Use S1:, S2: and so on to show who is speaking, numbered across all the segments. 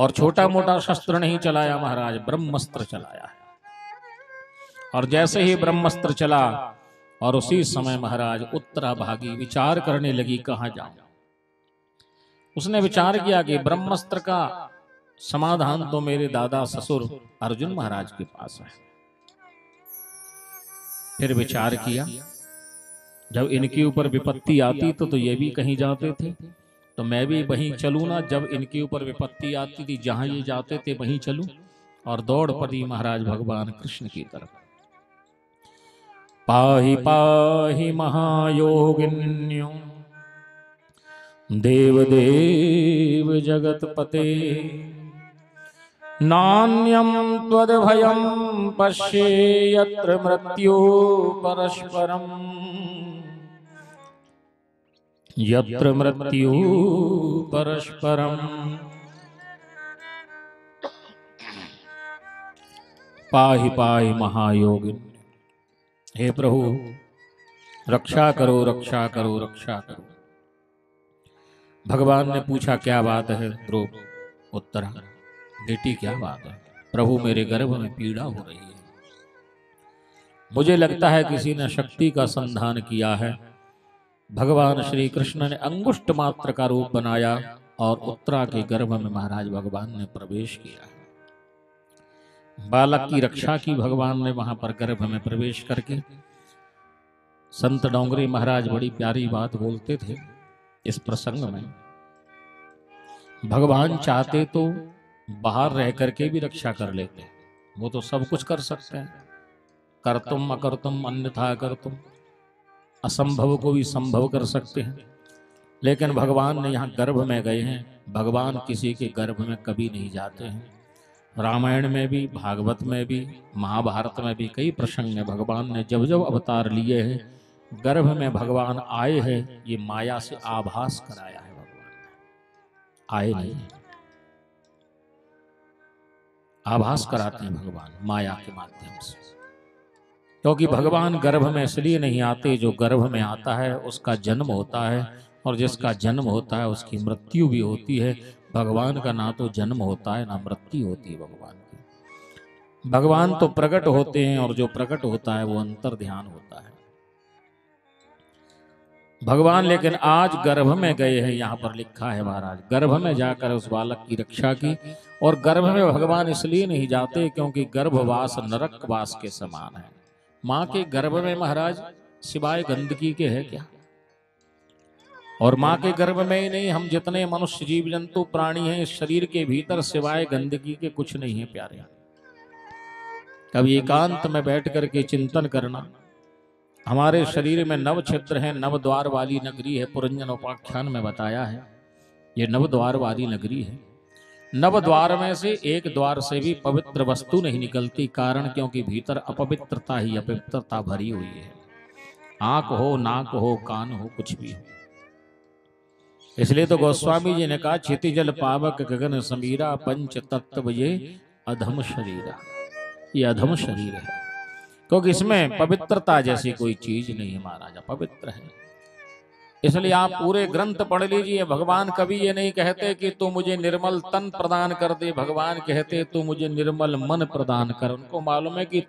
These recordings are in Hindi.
S1: और छोटा मोटा शस्त्र नहीं चलाया महाराज, ब्रह्मस्त्र चलाया है। और जैसे ही ब्रह्मस्त्र चला और उसी समय महाराज उत्तरा भागी विचार करने लगी कहां जाऊं। उसने विचार किया कि ब्रह्मस्त्र का समाधान तो मेरे दादा ससुर अर्जुन महाराज के पास है। फिर विचार किया, जब इनके ऊपर विपत्ति आती तो ये भी कहीं जाते थे, तो मैं भी वहीं चलूं ना। जब इनके ऊपर विपत्ति आती थी जहां ये जाते थे वहीं चलूं। और दौड़ पड़ी महाराज भगवान कृष्ण की तरफ। पाहि पाहि महायोगिन्यो देवदेव जगतपते नान्यं त्वद्भयं पश्ये यत्र मृत्यु परस्परम् यत्र मृत्यु परस्परम्। पाहि पाहि महायोगिन, हे प्रभु रक्षा करो रक्षा करो रक्षा करो। भगवान ने पूछा क्या बात है ध्रुव। उत्तरा, बेटी क्या बात है। प्रभु मेरे गर्भ में पीड़ा हो रही है। मुझे लगता है किसी ने शक्ति का संधान किया है। भगवान श्री कृष्ण ने अंगुष्ठ मात्र का रूप बनाया और उत्तरा के गर्भ में महाराज भगवान ने प्रवेश किया है। बालक की रक्षा की भगवान ने वहां पर गर्भ में प्रवेश करके। संत डोंगरी महाराज बड़ी प्यारी बात बोलते थे इस प्रसंग में। भगवान चाहते तो बाहर रह करके भी रक्षा कर लेते, वो तो सब कुछ कर सकते हैं। कर्तुम अकर्तुम अन्यथा कर्तुम, असंभव को भी संभव कर सकते हैं। लेकिन भगवान ने यहाँ गर्भ में गए हैं। भगवान किसी के गर्भ में कभी नहीं जाते हैं। रामायण में भी, भागवत में भी, महाभारत में भी कई प्रसंग में भगवान ने जब जब अवतार लिए हैं गर्भ में भगवान आए हैं। ये माया से आभास कराया है भगवान ने, आए नहीं, आभास कराते हैं भगवान माया के माध्यम से। क्योंकि भगवान गर्भ में इसलिए नहीं आते, जो गर्भ में आता है उसका जन्म होता है, और जिसका जन्म होता है उसकी मृत्यु भी होती है। भगवान का ना तो जन्म होता है ना मृत्यु होती है भगवान की। भगवान तो प्रकट होते हैं और जो प्रकट होता है वो अंतर ध्यान होता है भगवान। लेकिन आज गर्भ में गए हैं, यहाँ पर लिखा है महाराज गर्भ में जाकर उस बालक की रक्षा की। और गर्भ में भगवान इसलिए नहीं जाते क्योंकि गर्भवास नरकवास के समान है। माँ के गर्भ में महाराज सिवाय गंदगी के है क्या। और माँ के गर्भ में ही नहीं, हम जितने मनुष्य जीव जंतु प्राणी हैं इस शरीर के भीतर सिवाय गंदगी के कुछ नहीं है प्यारे। कभी एकांत में बैठ करके चिंतन करना। हमारे शरीर में नव छिद्र है, नव द्वार वाली नगरी है। पुरंजन उपाख्यान में बताया है ये नव द्वार वाली नगरी है। नव द्वार में से एक द्वार से भी पवित्र वस्तु नहीं निकलती। कारण क्योंकि भीतर अपवित्रता ही अपवित्रता भरी हुई है। आंख हो, नाक हो, कान हो, कुछ भी हो। इसलिए तो गोस्वामी जी ने कहा क्षितिजल पावक गगन समीरा पंच तत्व ये अधम शरीरा। ये अधम शरीर है क्योंकि इसमें पवित्रता जैसी कोई चीज नहीं है महाराज, पवित्र है। इसलिए आप पूरे ग्रंथ पढ़ लीजिए। भगवान कभी ये नहीं कहते कि तू मुझे निर्मल तन प्रदान कर दे, भगवान कहते तू मुझे निर्मल मन प्रदान कर। उनको मालूम है कि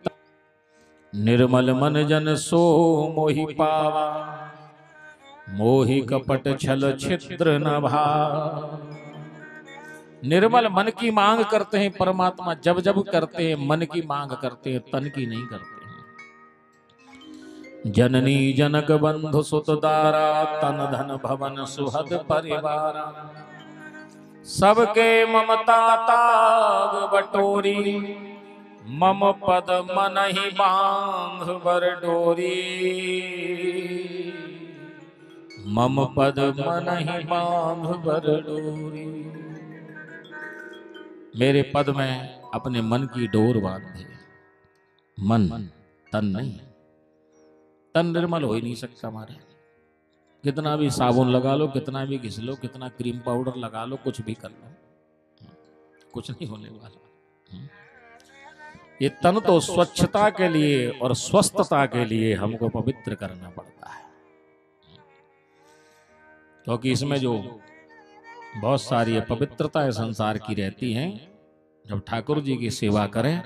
S1: निर्मल मन जन सो मोहि पावा, मोहि कपट छल छिद्र न भाव। निर्मल मन की मांग करते हैं परमात्मा, जब जब करते हैं मन की मांग करते हैं, तन की नहीं करते हैं। जननी जनक बंधु सुत दारा, तन धन भवन सुहद परिवारा। सबके ममता ताग बटोरी, मम पद मन ही बांध बर डोरी। मम पद मन ही बांध बर डोरी। मेरे पद में अपने मन की डोर बांधे। मन, तन नहीं। तन निर्मल हो ही नहीं सकता हमारे। कितना भी साबुन लगा लो, कितना भी घिस लो, कितना क्रीम पाउडर लगा लो, कुछ भी कर लो, कुछ नहीं होने वाला। ये तन तो स्वच्छता के लिए और स्वस्थता के लिए हमको पवित्र करना पड़ता है। क्योंकि इसमें जो बहुत सारी अपवित्रता संसार की रहती हैं। जब ठाकुर जी की सेवा करें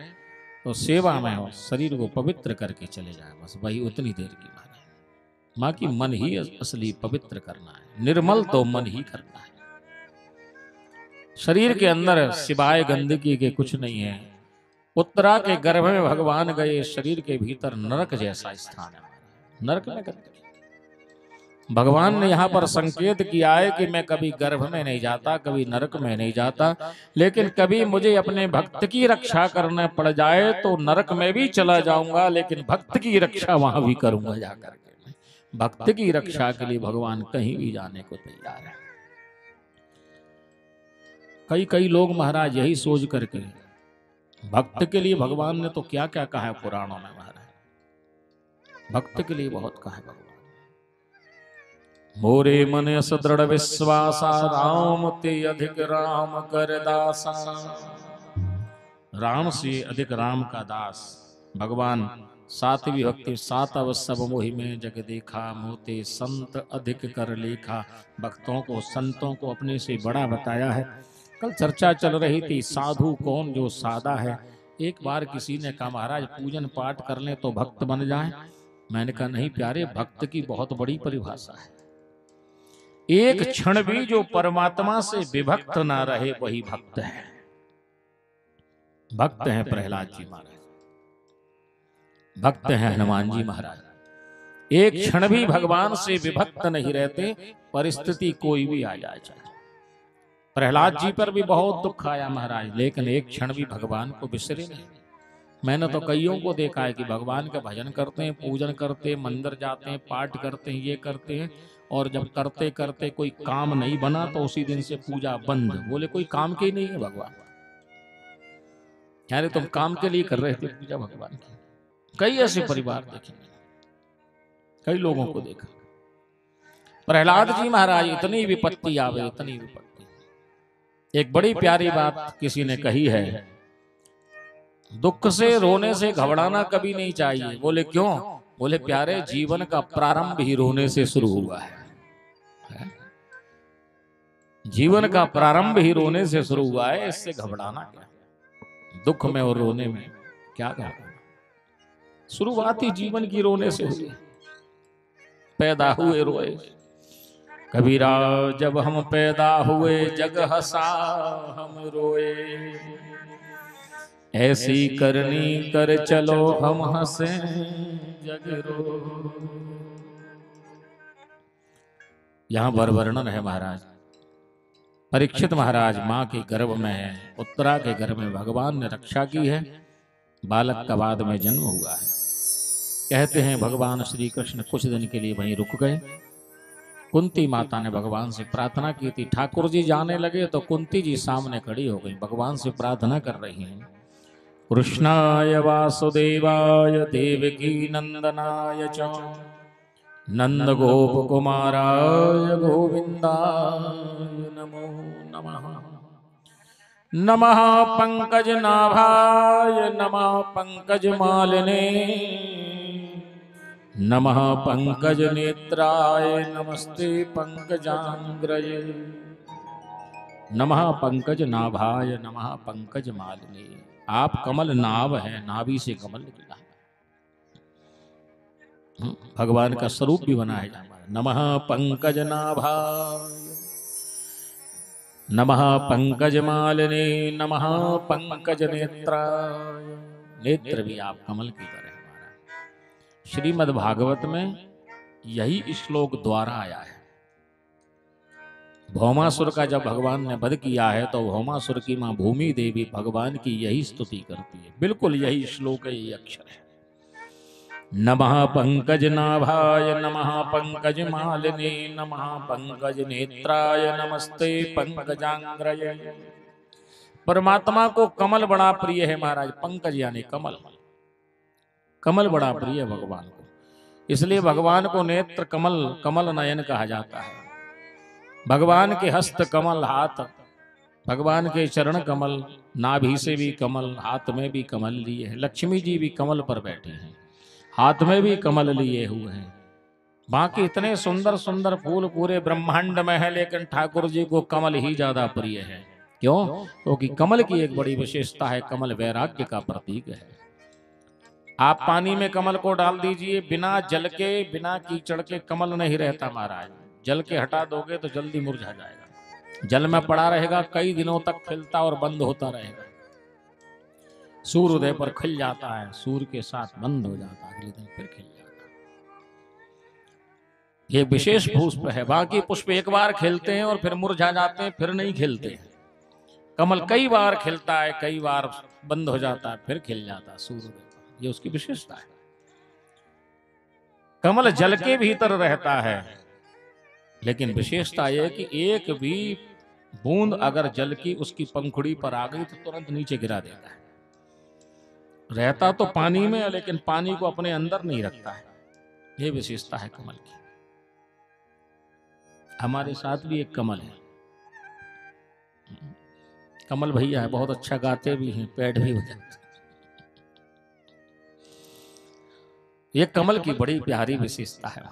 S1: तो सेवा में हो, शरीर को पवित्र करके चले जाए, बस वही उतनी देर की बात है। माँ की मन ही असली पवित्र करना है, निर्मल तो मन ही करना है। शरीर के अंदर सिवाय गंदगी के कुछ नहीं है। उत्तरा के गर्भ में भगवान गए, शरीर के भीतर नरक जैसा स्थान है। नरक में गंदगी, भगवान ने यहाँ पर संकेत किया है कि मैं कभी गर्भ में नहीं जाता, कभी नरक में नहीं जाता, लेकिन कभी मुझे अपने भक्त की रक्षा करना पड़ जाए तो नरक में भी चला जाऊंगा, लेकिन भक्त की रक्षा वहां भी करूंगा जाकर के। भक्त की रक्षा के लिए भगवान कहीं भी जाने को तैयार है। कई कई लोग महाराज यही सोच करके, भक्त के लिए भगवान ने तो क्या क्या कहा है पुराणों में महाराज, भक्त के लिए बहुत कहा है भगवान। मोरे मन अस दृढ़ विश्वासा, राम ते अधिक राम कर दासा। राम से अधिक राम का दास भगवान। सातवीं भक्ति, सात अवसव मोहि में जग देखा, मोते संत अधिक कर लेखा। भक्तों को, संतों को अपने से बड़ा बताया है। कल चर्चा चल रही थी, साधु कौन जो सादा है। एक बार किसी ने कहा महाराज पूजन पाठ कर लें तो भक्त बन जाए। मैंने कहा नहीं प्यारे, भक्त की बहुत बड़ी परिभाषा है। एक क्षण भी जो परमात्मा से विभक्त ना रहे वही भक्त है। भक्त हैं प्रहलाद जी महाराज, भक्त हैं हनुमान जी महाराज। एक क्षण भी भगवान से विभक्त नहीं रहते, परिस्थिति कोई भी आ जाए। प्रहलाद जी पर भी बहुत दुख आया महाराज, लेकिन एक क्षण भी भगवान को बिसरे नहीं। मैंने तो कईयों को देखा है कि भगवान का भजन करते हैं, पूजन करते हैं, मंदिर जाते हैं, पाठ करते हैं, ये करते हैं, और जब करते करते कोई काम नहीं बना तो उसी दिन से पूजा बंद। बोले कोई काम के ही नहीं है भगवान। अरे तुम काम के लिए कर रहे थे पूजा भगवान की। कई ऐसे परिवार देखे, कई लोगों को देखा। प्रहलाद जी महाराज इतनी विपत्ति आवे, इतनी विपत्ति। एक बड़ी प्यारी बात किसी ने कही है, दुख से रोने से घबराना कभी नहीं चाहिए। बोले क्यों? बोले प्यारे जीवन का प्रारंभ ही रोने से शुरू हुआ है। जीवन का प्रारंभ ही रोने से शुरू हुआ है, इससे घबराना क्या? दुख में और रोने में क्या घबराना? शुरुआत ही जीवन की रोने से हुई। पैदा हुए रोए, कबीरा जब हम पैदा हुए जग हंसा हम रोए, ऐसी करनी कर चलो हम हंसे जग रो। यहां पर वर्णन है महाराज, परीक्षित महाराज मां के गर्भ में है, उत्तरा के गर्भ में भगवान ने रक्षा की है, बालक का बाद में जन्म हुआ है। कहते हैं भगवान श्री कृष्ण कुछ दिन के लिए वहीं रुक गए। कुंती माता ने भगवान से प्रार्थना की थी। ठाकुर जी जाने लगे तो कुंती जी सामने खड़ी हो गई, भगवान से प्रार्थना कर रही हैं, कृष्णाय वासुदेवाय देवकी नंदनाय च नंद गोप कुमाराय गोविंदाय नमो नमः। नमः पंकज नाभाय नमः पंकज मालिने नमः पंकज नेत्राय नमस्ते पंकजांग्रये। नमः पंकज नाभाय नमः पंकज मालिने। आप कमल नाभ है, नाभि से कमल निकला है। भगवान का स्वरूप भी बना है। नमः पंकज नाभाय नमः पंकज मालिने नमः पंकज नेत्राय। नेत्र भी आप कमल की तरह। श्रीमद् भागवत में यही श्लोक द्वारा आया है। भौमासुर का जब भगवान ने वध किया है तो भौमासुर की मां भूमि देवी भगवान की यही स्तुति करती है। बिल्कुल यही श्लोक है, यही अक्षर है। नमः पंकज नाभाय नमः पंकज मालिने नमः पंकज नेत्राय नमस्ते पंकजांग्रये। परमात्मा को कमल बड़ा प्रिय है महाराज। पंकज यानी कमल, कमल बड़ा प्रिय है भगवान को, इसलिए भगवान को नेत्र कमल, कमल नयन कहा जाता है। भगवान के हस्त कमल, हाथ, भगवान के चरण कमल, नाभि से भी कमल, हाथ में भी कमल लिए हैं। लक्ष्मी जी भी कमल पर बैठी हैं, हाथ में भी कमल लिए हुए हैं। बाकी इतने सुंदर सुंदर फूल पूरे ब्रह्मांड में है, लेकिन ठाकुर जी को कमल ही ज्यादा प्रिय है। क्यों? क्योंकि कमल की एक बड़ी विशेषता है, कमल वैराग्य का प्रतीक है। आप पानी में कमल को डाल दीजिए, बिना जल के बिना कीचड़ के कमल नहीं रहता महाराज। जल के हटा दोगे तो जल्दी मुरझा जाएगा। जल में पड़ा रहेगा, कई दिनों तक खिलता और बंद होता रहेगा। सूर्योदय पर खिल जाता है, सूर्य के साथ बंद हो जाता है, अगले दिन फिर खिल जाता है। ये विशेष पुष्प है। बाकी पुष्प एक बार खिलते हैं और फिर मुरझा जाते हैं, फिर नहीं खिलते हैं। कमल कई बार खिलता है, कई बार बंद हो जाता है, फिर खिल जाता है सूर्योदय पर। ये उसकी विशेषता है। कमल जल के भीतर रहता है, लेकिन विशेषता यह कि एक भी बूंद अगर जल की उसकी पंखुड़ी पर आ गई तो तुरंत नीचे गिरा देता है। रहता तो पानी में है, लेकिन पानी को अपने अंदर नहीं रखता है। यह विशेषता है कमल की। हमारे साथ भी एक कमल है, कमल भैया है, बहुत अच्छा गाते भी हैं, पेट भी बजाते हैं। ये कमल की बड़ी प्यारी विशेषता है।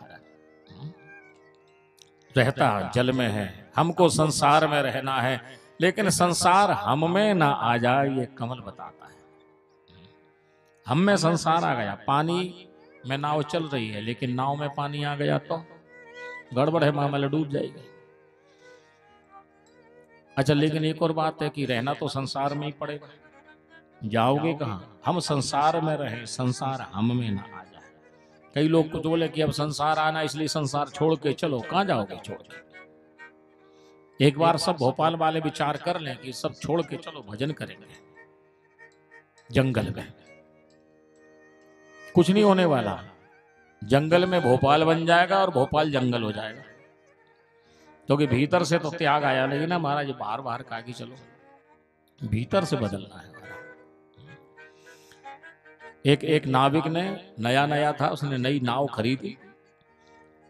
S1: रहता जल में है, हमको संसार में रहना है, लेकिन संसार हम में ना आ जाए, ये कमल बताता है। हम में संसार आ गया, पानी में नाव चल रही है, लेकिन नाव में पानी आ गया तो गड़बड़ है, मामला डूब जाएगी। अच्छा, लेकिन एक और बात है कि रहना तो संसार में ही पड़ेगा, जाओगे कहां? हम संसार में रहे, संसार हम में ना आ जाए। कई लोग कुछ बोले कि अब संसार आना इसलिए संसार छोड़ के चलो, कहां जाओगे छोड़ के? एक बार सब भोपाल वाले विचार कर लें कि सब छोड़ के चलो भजन करेंगे जंगल में। कुछ नहीं होने वाला, जंगल में भोपाल बन जाएगा और भोपाल जंगल हो जाएगा, क्योंकि भीतर से तो त्याग आया नहीं ना महाराज। बाहर बाहर कहा कि चलो, भीतर से बदलना है। एक नाविक ने नया था, उसने नई नाव खरीदी,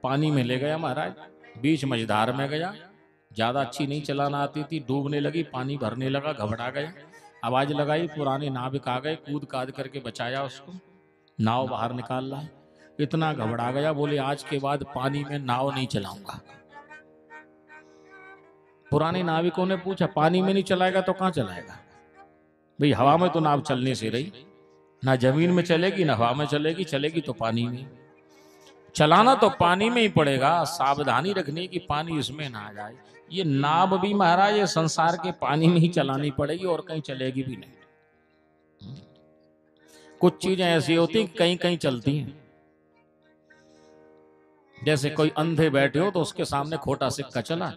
S1: पानी में ले गया महाराज, बीच मझधार में गया, ज्यादा अच्छी नहीं चलाना आती थी, डूबने लगी, पानी भरने लगा, घबरा गया, आवाज लगाई, पुराने नाविक आ गए, कूद काद करके बचाया उसको, नाव बाहर निकाल लाए। इतना घबरा गया, बोले आज के बाद पानी में नाव नहीं चलाऊंगा। पुराने नाविकों ने पूछा पानी में नहीं चलाएगा तो कहां चलाएगा? भाई हवा में तो नाव चलने से रही, ना जमीन में चलेगी ना हवा में चलेगी, चलेगी तो पानी में। चलाना तो पानी में ही पड़ेगा, सावधानी रखनी कि पानी इसमें ना आ जाए। ये नाव भी महाराज ये संसार के पानी में ही चलानी पड़ेगी, और कहीं चलेगी भी नहीं। कुछ चीजें ऐसी होती कहीं कहीं चलती हैं। जैसे कोई अंधे बैठे हो तो उसके सामने खोटा सिक्का चला,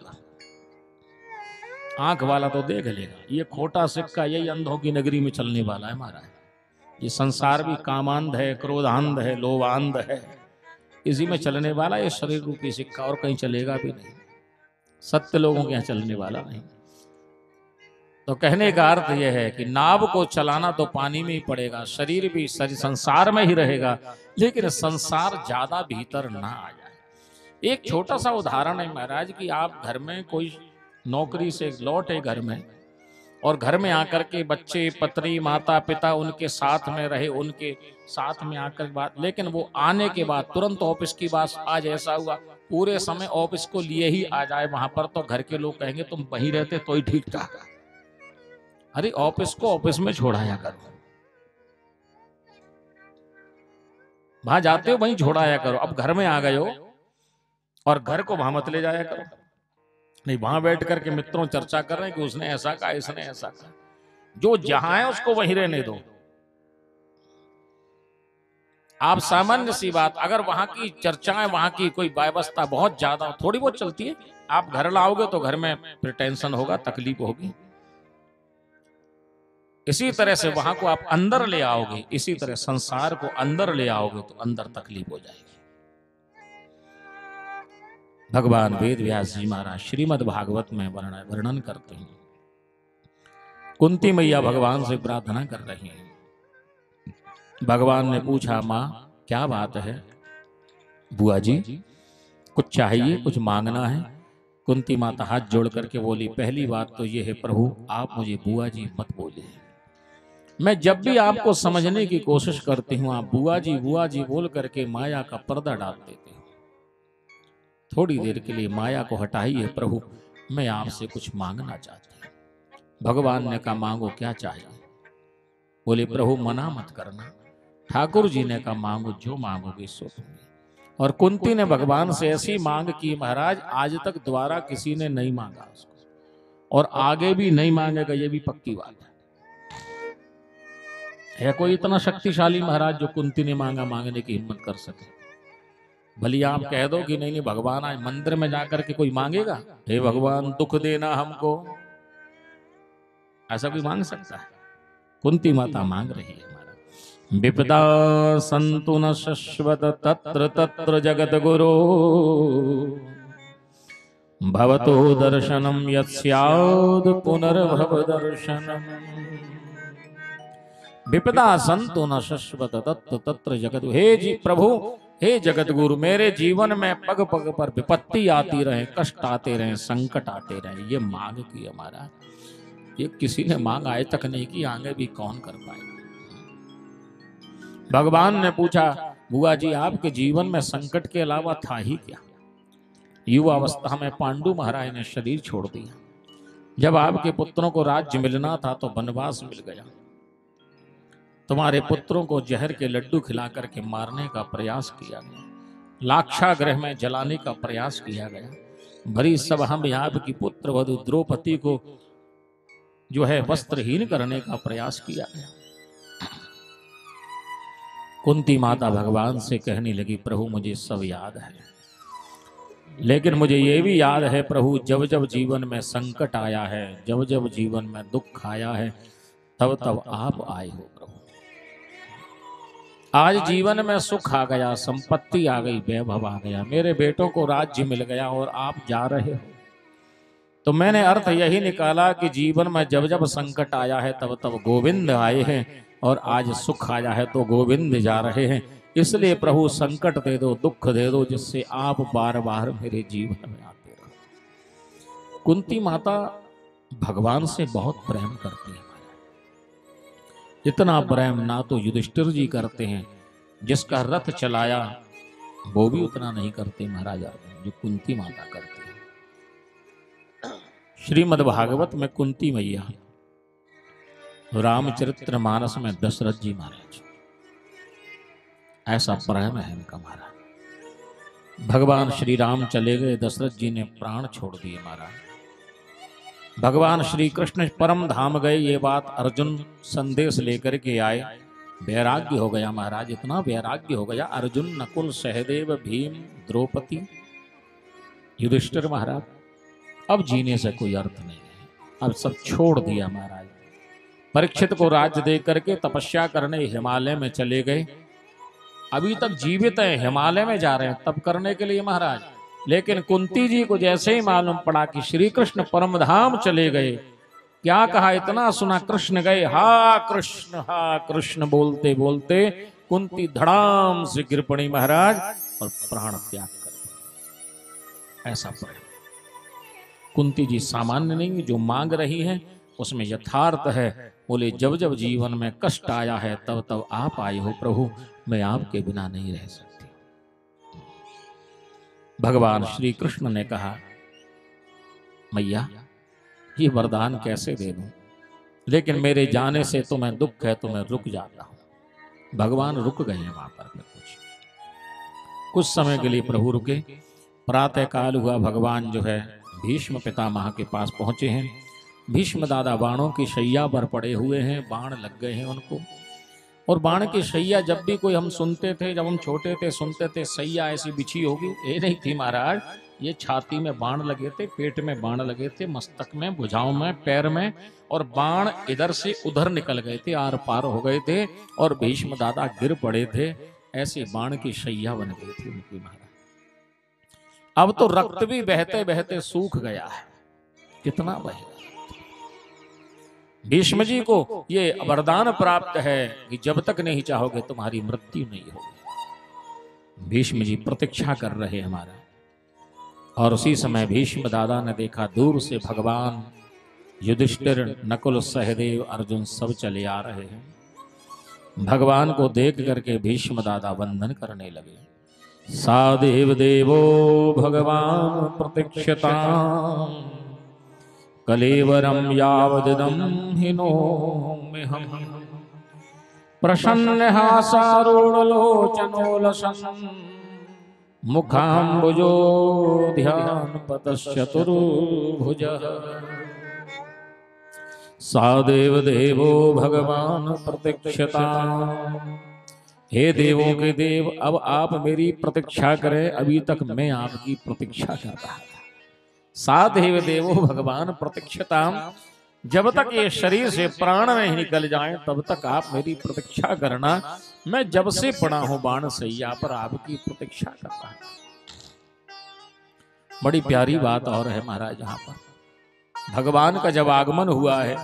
S1: आंख वाला तो देख लेगा, ये खोटा सिक्का यही अंधों की नगरी में चलने वाला है महाराज। ये संसार भी कामांध है, क्रोधांध है, लोभांध है, इसी में चलने वाला ये शरीर रूपी सिक्का, और कहीं चलेगा भी नहीं, सत्य लोगों के यहाँ चलने वाला नहीं। तो कहने का अर्थ यह है कि नाव को चलाना तो पानी में ही पड़ेगा, शरीर भी संसार में ही रहेगा, लेकिन संसार ज्यादा भीतर ना आ जाए। एक छोटा सा उदाहरण है महाराज कि आप घर में कोई नौकरी से लौटे घर में, और घर में आकर के बच्चे पत्नी माता पिता उनके साथ में रहे, उनके साथ में आकर बात, लेकिन वो आने के बाद तुरंत ऑफिस की बात, आज ऐसा हुआ पूरे समय ऑफिस को लिए ही आ जाए वहां पर, तो घर के लोग कहेंगे तुम वहीं रहते तो ही ठीक था। अरे ऑफिस को ऑफिस में छोड़ाया करो, वहां जाते हो वहीं छोड़ाया करो। अब घर में आ गए हो और घर को वहां मत ले जाया करो। नहीं, वहां बैठ करके मित्रों चर्चा कर रहे हैं कि उसने ऐसा कहा, इसने ऐसा कहा। जो जहां है उसको वहीं रहने दो। आप सामान्य सी बात, अगर वहां की चर्चाएं, वहां की कोई व्यवस्था बहुत ज्यादा थोड़ी बहुत चलती है, आप घर लाओगे तो घर में फिर टेंशन होगा, तकलीफ होगी। इसी तरह से वहां को आप अंदर ले आओगे, इसी तरह संसार को अंदर ले आओगे तो अंदर तकलीफ हो जाएगी। भगवान वेद व्यास जी महाराज श्रीमद् भागवत में वर्णन करते हैं। कुंती मैया भगवान से प्रार्थना कर रही हैं। भगवान ने पूछा, माँ क्या बात है? बुआ जी कुछ चाहिए, कुछ मांगना है? कुंती माता हाथ जोड़ करके बोली, पहली बात तो ये है प्रभु, आप मुझे बुआ जी मत बोलिए। मैं जब भी आपको समझने की कोशिश करती हूँ, आप बुआ जी बोल करके माया का पर्दा डाल देते हो। थोड़ी देर के लिए माया को हटाइए प्रभु, मैं आपसे कुछ मांगना चाहती हूँ। भगवान ने कहा मांगो, क्या चाहिए? बोले प्रभु मना मत करना। ठाकुर जी ने कहा मांगो, जो मांगोगे सो दूंगी। और कुंती ने भगवान से ऐसी मांग की महाराज, आज तक द्वारा किसी ने नहीं मांगा उसको, और आगे भी नहीं मांगेगा, ये भी पक्की बात है कोई इतना शक्तिशाली महाराज जो कुंती ने मांगा मांगने की हिम्मत कर सके? भली आप कह दो कि नहीं नहीं भगवान आज मंदिर में जाकर के कोई मांगेगा, हे भगवान दुख देना हमको, ऐसा कोई मांग सकता है? कुंती माता मांग रही है हमारा, विपदा संतु न शश्वत तत्र तत्र जगत गुरु, भवतो दर्शनम यस्याद पुनर्भव दर्शनम। विपदा संतु न शश्वत तत्र तत्र जगत, हे जी प्रभु, हे जगत गुरु, मेरे जीवन में पग पग पर विपत्ति आती रहे, कष्ट आते रहे, संकट आते रहे, ये मांग की हमारा। ये किसी ने मांग आज तक नहीं की, आगे भी कौन कर पाएगा? भगवान ने पूछा बुआ जी आपके जीवन में संकट के अलावा था ही क्या? युवा अवस्था में पांडु महाराज ने शरीर छोड़ दिया, जब आपके पुत्रों को राज्य मिलना था तो वनवास मिल गया, तुम्हारे पुत्रों को जहर के लड्डू खिला करके मारने का प्रयास किया गया, लाक्षागृह में जलाने का प्रयास किया गया, भरी सभा में आपकी पुत्र वधु द्रौपदी को जो है वस्त्रहीन करने का प्रयास किया गया। कुंती माता भगवान से कहने लगी प्रभु मुझे सब याद है, लेकिन मुझे ये भी याद है प्रभु, जब जब जीवन में संकट आया है, जब जब जीवन में दुख आया है, तब तब आप आए हो प्रभु। आज जीवन में सुख आ गया, संपत्ति आ गई, वैभव आ गया, मेरे बेटों को राज्य मिल गया और आप जा रहे हो, तो मैंने अर्थ यही निकाला कि जीवन में जब जब संकट आया है तब तब गोविंद आए हैं, और आज सुख आया है तो गोविंद जा रहे हैं। इसलिए प्रभु संकट दे दो, दुख दे दो, जिससे आप बार बार मेरे जीवन में आते रहो। कुंती माता भगवान से बहुत प्रेम करती है, इतना प्रेम ना तो युधिष्ठिर जी करते हैं, जिसका रथ चलाया वो भी उतना नहीं करते महाराज जो कुंती माता करते हैं। श्रीमद् भागवत में कुंती मैया, रामचरित्र मानस में दशरथ जी महाराज, ऐसा प्रेम है इनका महाराज। भगवान श्री राम चले गए, दशरथ जी ने प्राण छोड़ दिए महाराज। भगवान श्री कृष्ण परम धाम गए, ये बात अर्जुन संदेश लेकर के आए, वैराग्य हो गया महाराज, इतना वैराग्य हो गया। अर्जुन, नकुल, सहदेव, भीम, द्रौपदी, युधिष्ठिर महाराज, अब जीने से कोई अर्थ नहीं है, अब सब छोड़ दिया महाराज। परीक्षित को राज्य दे करके तपस्या करने हिमालय में चले गए, अभी तक जीवित हैं, हिमालय में जा रहे हैं तप करने के लिए महाराज। लेकिन कुंती जी को जैसे ही मालूम पड़ा कि श्री कृष्ण परम धाम चले गए, क्या कहा, इतना सुना कृष्ण गए, हा कृष्ण बोलते बोलते कुंती धड़ाम से गिर पड़ी महाराज और प्राण त्याग कर दिया। ऐसा प्रेम कुंती जी सामान्य नहीं, जो मांग रही है उसमें यथार्थ है। बोले जब जब जीवन में कष्ट आया है तब तब आप आए हो प्रभु, मैं आपके बिना नहीं रह सकती। भगवान श्री कृष्ण ने कहा मैया ये वरदान कैसे दे दूं, लेकिन मेरे जाने से तुम्हें दुख है तो मैं रुक जाता हूं। भगवान रुक गए हैं वहां पर कुछ समय के लिए प्रभु रुके। प्रातः काल हुआ, भगवान जो है भीष्म पितामह के पास पहुंचे हैं। भीष्म दादा बाणों की शैया पर पड़े हुए हैं, बाण लग गए हैं उनको। और बाण की शैया जब भी कोई हम सुनते थे, जब हम छोटे थे सुनते थे शैया ऐसी बिछी होगी, ये नहीं थी महाराज। ये छाती में बाण लगे थे, पेट में बाण लगे थे, मस्तक में, भुजाओं में, पैर में, और बाण इधर से उधर निकल गए थे, आर पार हो गए थे, और भीष्म दादा गिर पड़े थे। ऐसे बाण की शैया बन गई थी उनकी महाराज। अब तो रक्त भी बहते बहते सूख गया है, कितना बहेगा। भीष्म जी को ये वरदान प्राप्त है कि जब तक नहीं चाहोगे तुम्हारी मृत्यु नहीं होगी। भीष्म जी प्रतीक्षा कर रहे हमारा। और उसी समय भीष्म दादा ने देखा दूर से भगवान युधिष्ठिर, नकुल, सहदेव, अर्जुन सब चले आ रहे हैं। भगवान को देख करके भीष्म दादा वंदन करने लगे। सा देव देवो भगवान प्रतीक्षताम् कलेवरं यावदिदं हिनोम्यहम् प्रसन्नहासारूढलोचनो लसन् मुखाम्बुजो ध्यानपतश्चतुर्भुजः सा देव देवो भगवान प्रतीक्षताम्। हे देवों के देव, अब आप मेरी प्रतीक्षा करें, अभी तक मैं आपकी प्रतीक्षा कर रहा था। सा देव देवो भगवान प्रतीक्षताम्, जब तक ये शरीर से प्राण नहीं निकल जाए तब तक आप मेरी प्रतीक्षा करना। मैं जब से पड़ा हूं बाण सैया पर आपकी प्रतीक्षा कर रहा हूं। बड़ी प्यारी बात और है महाराज, यहाँ पर भगवान का जब आगमन हुआ है,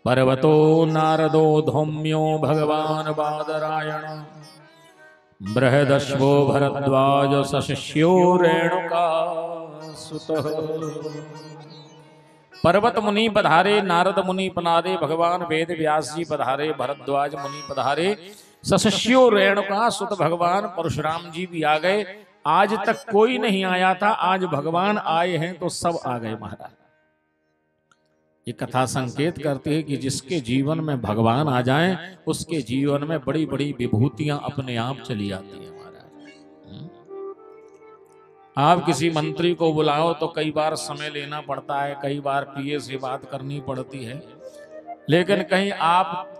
S1: पर्वतो नारदो धौम्यो भगवान बादरायण बृहदश्वो भरद्वाज सशिष्यो रेणुका सुतः। पर्वत मुनि पधारे, नारद मुनि पधारे, भगवान वेद व्यास जी पधारे, भरद्वाज मुनि पधारे, सशिष्यो रेणुका सुत भगवान परशुराम जी भी आ गए। आज तक कोई नहीं आया था, आज भगवान आए हैं तो सब आ गए महाराज। ये कथा संकेत करती है कि जिसके जीवन में भगवान आ जाएं उसके जीवन में बड़ी बड़ी विभूतियां अपने आप चली आती है महाराज। आप किसी मंत्री को बुलाओ तो कई बार समय लेना पड़ता है, कई बार पीए से बात करनी पड़ती है, लेकिन कहीं आप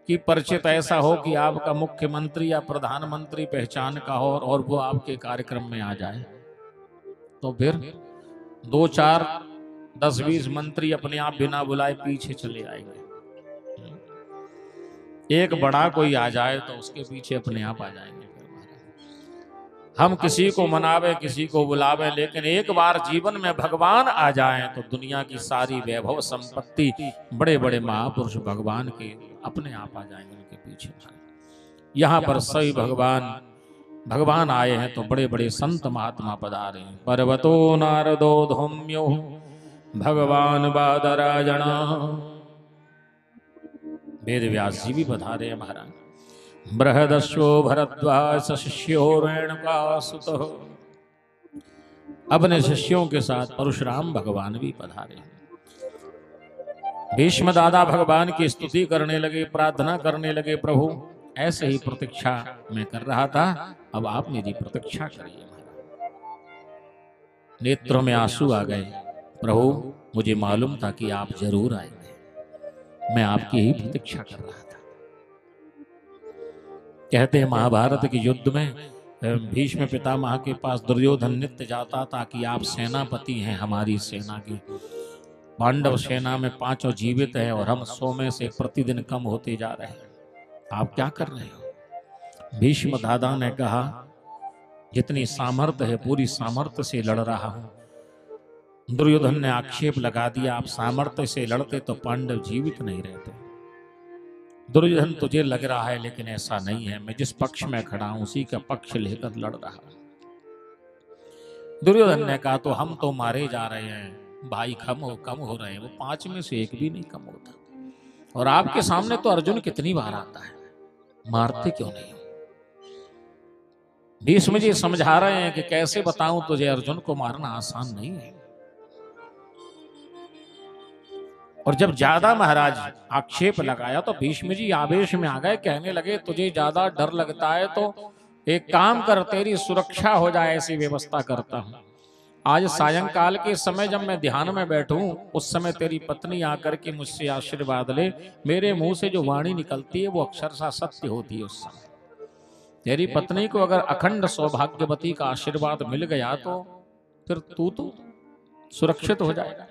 S1: की परिचित ऐसा हो कि आपका मुख्यमंत्री या प्रधानमंत्री पहचान का हो और वो आपके कार्यक्रम में आ जाए, तो फिर 2 4 10 20 मंत्री अपने आप बिना बुलाए पीछे चले आएंगे। एक बड़ा कोई आ जाए तो उसके पीछे अपने आप आ जाएंगे। हम किसी को मनावे, किसी को बुलावे, लेकिन एक बार जीवन में भगवान आ जाएं तो दुनिया की सारी वैभव संपत्ति, बड़े बड़े महापुरुष भगवान के अपने आप आ जाएंगे उनके पीछे। यहाँ पर सही भगवान आए हैं तो बड़े बड़े संत महात्मा पधारे हैं। पर्वतो नारदो धौम्यो भगवान बादरायण, वेद व्यास जी भी पधारे हैं महाराज। बृहदश्वो भरद्वाज सशिष्यो रेणुका सुतः, अपने शिष्यों के साथ परशुराम भगवान भी पधारे। भीष्म दादा भगवान की स्तुति करने लगे, प्रार्थना करने लगे, प्रभु ऐसे ही प्रतीक्षा मैं कर रहा था, अब आप मेरी प्रतीक्षा करिए। नेत्रों में आंसू आ गए, प्रभु मुझे मालूम था कि आप जरूर आएंगे, मैं आपकी ही प्रतीक्षा कर रहा था। कहते हैं महाभारत के युद्ध में भीष्म पितामह के पास दुर्योधन नित्य जाता था कि आप सेनापति हैं हमारी सेना के, पांडव सेना में 5 जीवित हैं और हम 100 में से प्रतिदिन कम होते जा रहे हैं, आप क्या कर रहे हो? भीष्म दादा ने कहा जितनी सामर्थ्य है पूरी सामर्थ्य से लड़ रहा हूं। दुर्योधन ने आक्षेप लगा दिया, आप सामर्थ्य से लड़ते तो पांडव जीवित नहीं रहते। दुर्योधन तुझे लग रहा है लेकिन ऐसा नहीं है, मैं जिस पक्ष में खड़ा हूं उसी का पक्ष लेकर लड़ रहा हूं। दुर्योधन ने कहा तो हम तो मारे जा रहे हैं भाई, कम हो रहे हैं, वो 5 में से 1 भी नहीं कम होता। और आपके सामने तो अर्जुन कितनी बार आता है, मारते क्यों नहीं? भीष्म जी समझा रहे हैं कि कैसे बताऊं तुझे, अर्जुन को मारना आसान नहीं है। और जब ज्यादा महाराज आक्षेप लगाया तो भीष्म जी आवेश में आ गए, कहने लगे तुझे ज्यादा डर लगता है तो एक काम कर, तेरी सुरक्षा हो जाए ऐसी व्यवस्था करता हूं। आज सायंकाल के समय जब मैं ध्यान में बैठूं उस समय तेरी पत्नी आकर के मुझसे आशीर्वाद ले, मेरे मुंह से जो वाणी निकलती है वो अक्षरशः सत्य होती है। उस समय तेरी पत्नी को अगर अखंड सौभाग्यवती का आशीर्वाद मिल गया तो फिर तू तो सुरक्षित हो जाएगा।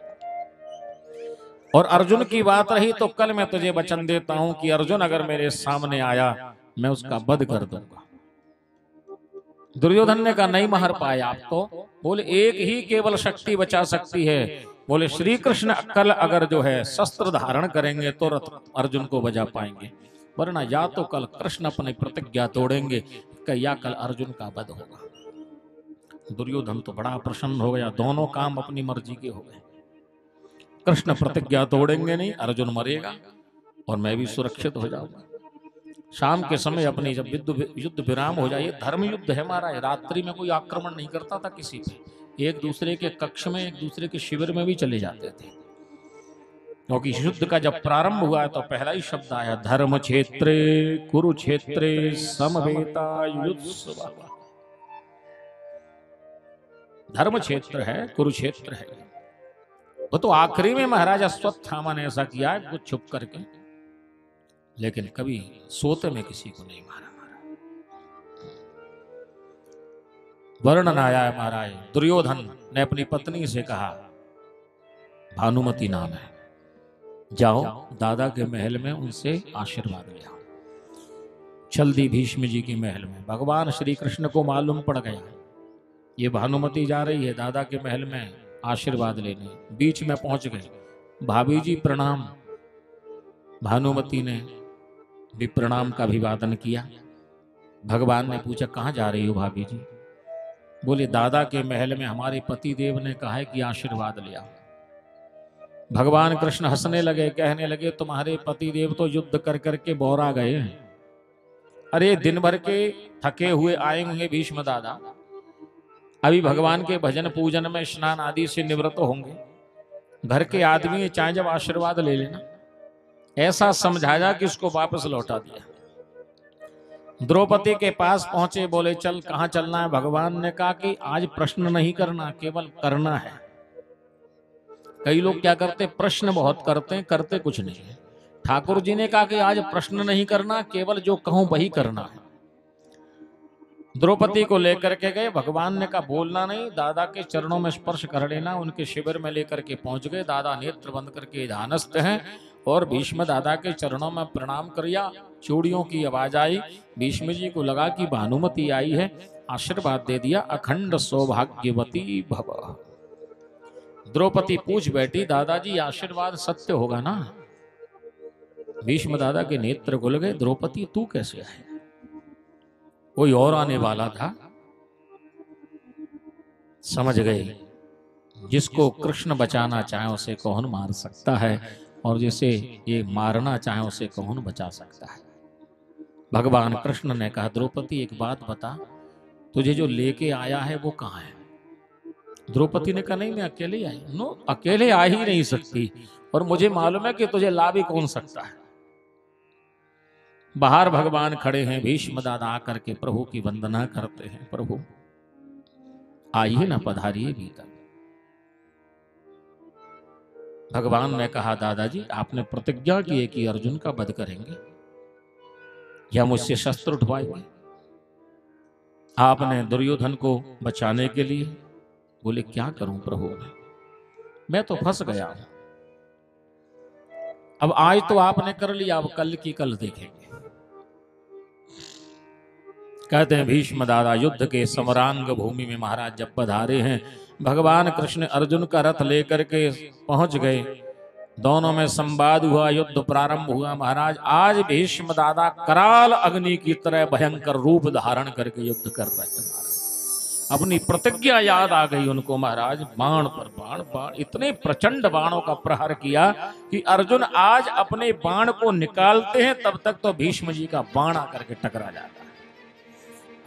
S1: और अर्जुन की बात रही तो कल मैं तुझे वचन देता हूं कि अर्जुन अगर मेरे सामने आया मैं उसका वध कर दूंगा। दुर्योधन ने कहा नहीं मार पाए आप तो, बोले एक ही केवल शक्ति बचा सकती है, बोले श्री कृष्ण कल अगर जो है शस्त्र धारण करेंगे तो अर्जुन को बचा पाएंगे, वरना या तो कल कृष्ण अपनी प्रतिज्ञा तोड़ेंगे या कल अर्जुन का वध होगा। दुर्योधन तो बड़ा प्रसन्न हो गया, दोनों काम अपनी मर्जी के हो गए। कृष्ण प्रतिज्ञा तोड़ेंगे नहीं, अर्जुन मरेगा और मैं भी सुरक्षित हो जाऊंगा। शाम के समय अपनी जब युद्ध विराम हो जाए, धर्म युद्ध है महाराज, रात्रि में कोई आक्रमण नहीं करता था किसी पे, एक दूसरे के कक्ष में, एक दूसरे के शिविर में भी चले जाते थे। क्योंकि युद्ध का जब प्रारंभ हुआ तो पहला ही शब्द आया, धर्म क्षेत्रे कुरुक्षेत्रे समवेता युत्सव। धर्म क्षेत्र है, कुरुक्षेत्र है। वो तो आखिरी में महाराजा अश्वत्थामा ने ऐसा किया है कुछ छुप करके, लेकिन कभी सोते में किसी को नहीं मारा। वर्णन आया है महाराज, दुर्योधन ने अपनी पत्नी से कहा, भानुमति नाम है, जाओ दादा के महल में उनसे आशीर्वाद ले आओ। चल दी भीष्म जी के महल में। भगवान श्री कृष्ण को मालूम पड़ गया ये भानुमति जा रही है दादा के महल में आशीर्वाद लेने। बीच में पहुंच गए, भाभी जी प्रणाम। भानुमति ने भी प्रणाम का अभिवादन किया। भगवान ने पूछा, कहाँ जा रही हो भाभी जी? बोले, दादा के महल में हमारे पति देव ने कहा है कि आशीर्वाद ले आओ। भगवान कृष्ण हंसने लगे, कहने लगे, तुम्हारे पति देव तो युद्ध कर करके बोरा गए हैं। अरे दिन भर के थके हुए आएंगे भीष्म दादा, अभी भगवान के भजन पूजन में स्नान आदि से निवृत्त होंगे। घर के आदमी चाहे जब आशीर्वाद ले लेना। ऐसा समझाया कि उसको वापस लौटा दिया। द्रौपदी के पास पहुंचे, बोले चल, कहां चलना है? भगवान ने कहा कि आज प्रश्न नहीं करना, केवल करना है। कई लोग क्या करते, प्रश्न बहुत करते हैं, करते कुछ नहीं है। ठाकुर जी ने कहा कि आज प्रश्न नहीं करना, केवल जो कहूं वही करना है। द्रौपदी को लेकर के गए। भगवान ने कहा बोलना नहीं, दादा के चरणों में स्पर्श कर लेना। उनके शिविर में लेकर के पहुंच गए। दादा नेत्र बंद करके ध्यानस्थ हैं और भीष्म दादा के चरणों में प्रणाम किया। चूड़ियों की आवाज आई। भीष्म जी को लगा कि भानुमति आई है, आशीर्वाद दे दिया, अखंड सौभाग्यवती भव। द्रौपदी पूछ बैठी, दादाजी आशीर्वाद सत्य होगा ना? भीष्म दादा के नेत्र खुल गए। द्रौपदी तू कैसे है? कोई और आने वाला था। समझ गए, जिसको कृष्ण बचाना चाहे उसे कौन मार सकता है, और जिसे ये मारना चाहे उसे कौन बचा सकता है। भगवान कृष्ण ने कहा, द्रौपदी एक बात बता, तुझे जो लेके आया है वो कहाँ है? द्रौपदी ने कहा, नहीं मैं अकेले आई। नो, अकेले आ ही नहीं सकती, और मुझे मालूम है कि तुझे ला भी कौन सकता है। बाहर भगवान खड़े हैं। भीष्म दादा आकर के प्रभु की वंदना करते हैं। प्रभु आइए ना, पधारिए भीतर। भगवान ने कहा, दादाजी आपने प्रतिज्ञा की है कि अर्जुन का वध करेंगे या मुझसे शस्त्र उठवाएंगे। आपने दुर्योधन को बचाने के लिए। बोले क्या करूं प्रभु, मैं तो फंस गया हूं। अब आज तो आपने कर लिया, अब कल की कल देखेंगे। कहते हैं भीष्म दादा युद्ध के समरांग भूमि में महाराज जब पधारे हैं, भगवान कृष्ण अर्जुन का रथ लेकर के पहुंच गए। दोनों में संवाद हुआ, युद्ध प्रारंभ हुआ। महाराज आज भीष्म दादा कराल अग्नि की तरह भयंकर रूप धारण करके युद्ध कर रहे हैं। महाराज अपनी प्रतिज्ञा याद आ गई उनको। महाराज बाण पर बाण इतने प्रचंड बाणों का प्रहार किया कि अर्जुन आज अपने बाण को निकालते हैं, तब तक तो भीष्म जी का बाण आकर के टकरा जाता है।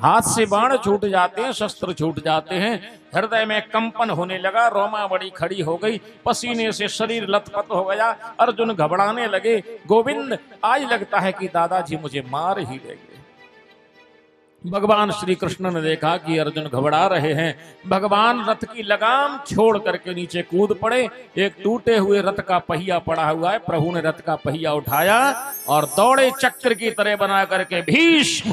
S1: हाथ से बाण छूट जाते हैं, शस्त्र छूट जाते हैं। हृदय में कंपन होने लगा, रोमावली खड़ी हो गई, पसीने से शरीर लथपथ हो गया। अर्जुन घबराने लगे। गोविंद आज लगता है कि दादाजी मुझे मार ही देंगे। भगवान श्री कृष्ण ने देखा कि अर्जुन घबरा रहे हैं। भगवान रथ की लगाम छोड़ करके नीचे कूद पड़े। एक टूटे हुए रथ का पहिया पड़ा हुआ है, प्रभु ने रथ का पहिया उठाया और दौड़े चक्र की तरह बना करके भीष्म।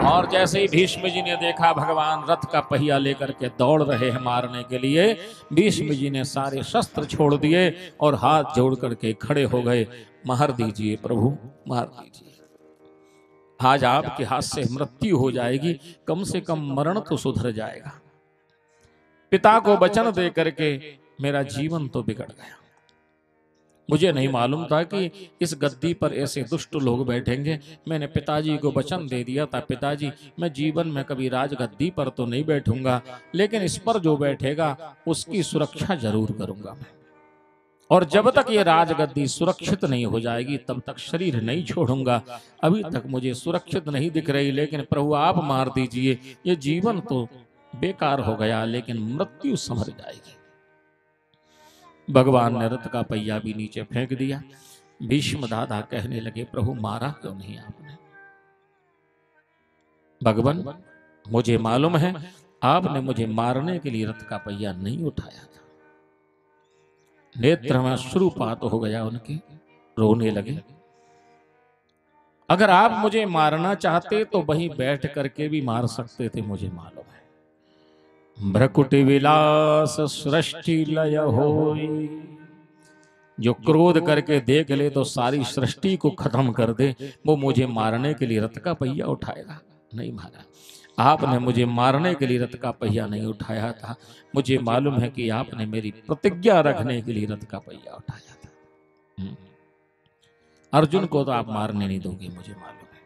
S1: और जैसे ही भीष्म जी ने देखा भगवान रथ का पहिया लेकर के दौड़ रहे हैं मारने के लिए, भीष्म जी ने सारे शस्त्र छोड़ दिए और हाथ जोड़ करके खड़े हो गए। मार दीजिए प्रभु, मार दीजिए। आज आपके हाथ से मृत्यु हो जाएगी, कम से कम मरण तो सुधर जाएगा। पिता को वचन दे करके मेरा जीवन तो बिगड़ गया। मुझे नहीं मालूम था कि इस गद्दी पर ऐसे दुष्ट लोग बैठेंगे। मैंने पिताजी को वचन दे दिया था, पिताजी मैं जीवन में कभी राजगद्दी पर तो नहीं बैठूंगा, लेकिन इस पर जो बैठेगा उसकी सुरक्षा जरूर करूंगा मैं। और जब तक ये राजगद्दी सुरक्षित नहीं हो जाएगी तब तक शरीर नहीं छोड़ूंगा। अभी तक मुझे सुरक्षित नहीं दिख रही, लेकिन प्रभु आप मार दीजिए। ये जीवन तो बेकार हो गया, लेकिन मृत्यु संभर जाएगी। भगवान ने रथ का पहिया भी नीचे फेंक दिया। भीष्म दादा कहने लगे, प्रभु मारा क्यों नहीं आपने? भगवान, मुझे मालूम है आपने मुझे मारने के लिए रथ का पहिया नहीं उठाया था। नेत्र में अश्रुपात हो गया उनके, रोने लगे। अगर आप मुझे मारना चाहते तो वहीं बैठ करके भी मार सकते थे, मुझे मालूम है। भ्रकुटि विलास सृष्टि लय होई, जो क्रोध करके देख ले तो सारी सृष्टि को खत्म कर दे, वो मुझे मारने के लिए रथ का पहिया उठाएगा? नहीं मारा। आपने मुझे मारने के लिए रथ का पहिया नहीं उठाया था। मुझे मालूम है कि आपने मेरी प्रतिज्ञा रखने के लिए रथ का पहिया उठाया था। अर्जुन को तो आप मारने नहीं दोगे, मुझे मालूम है।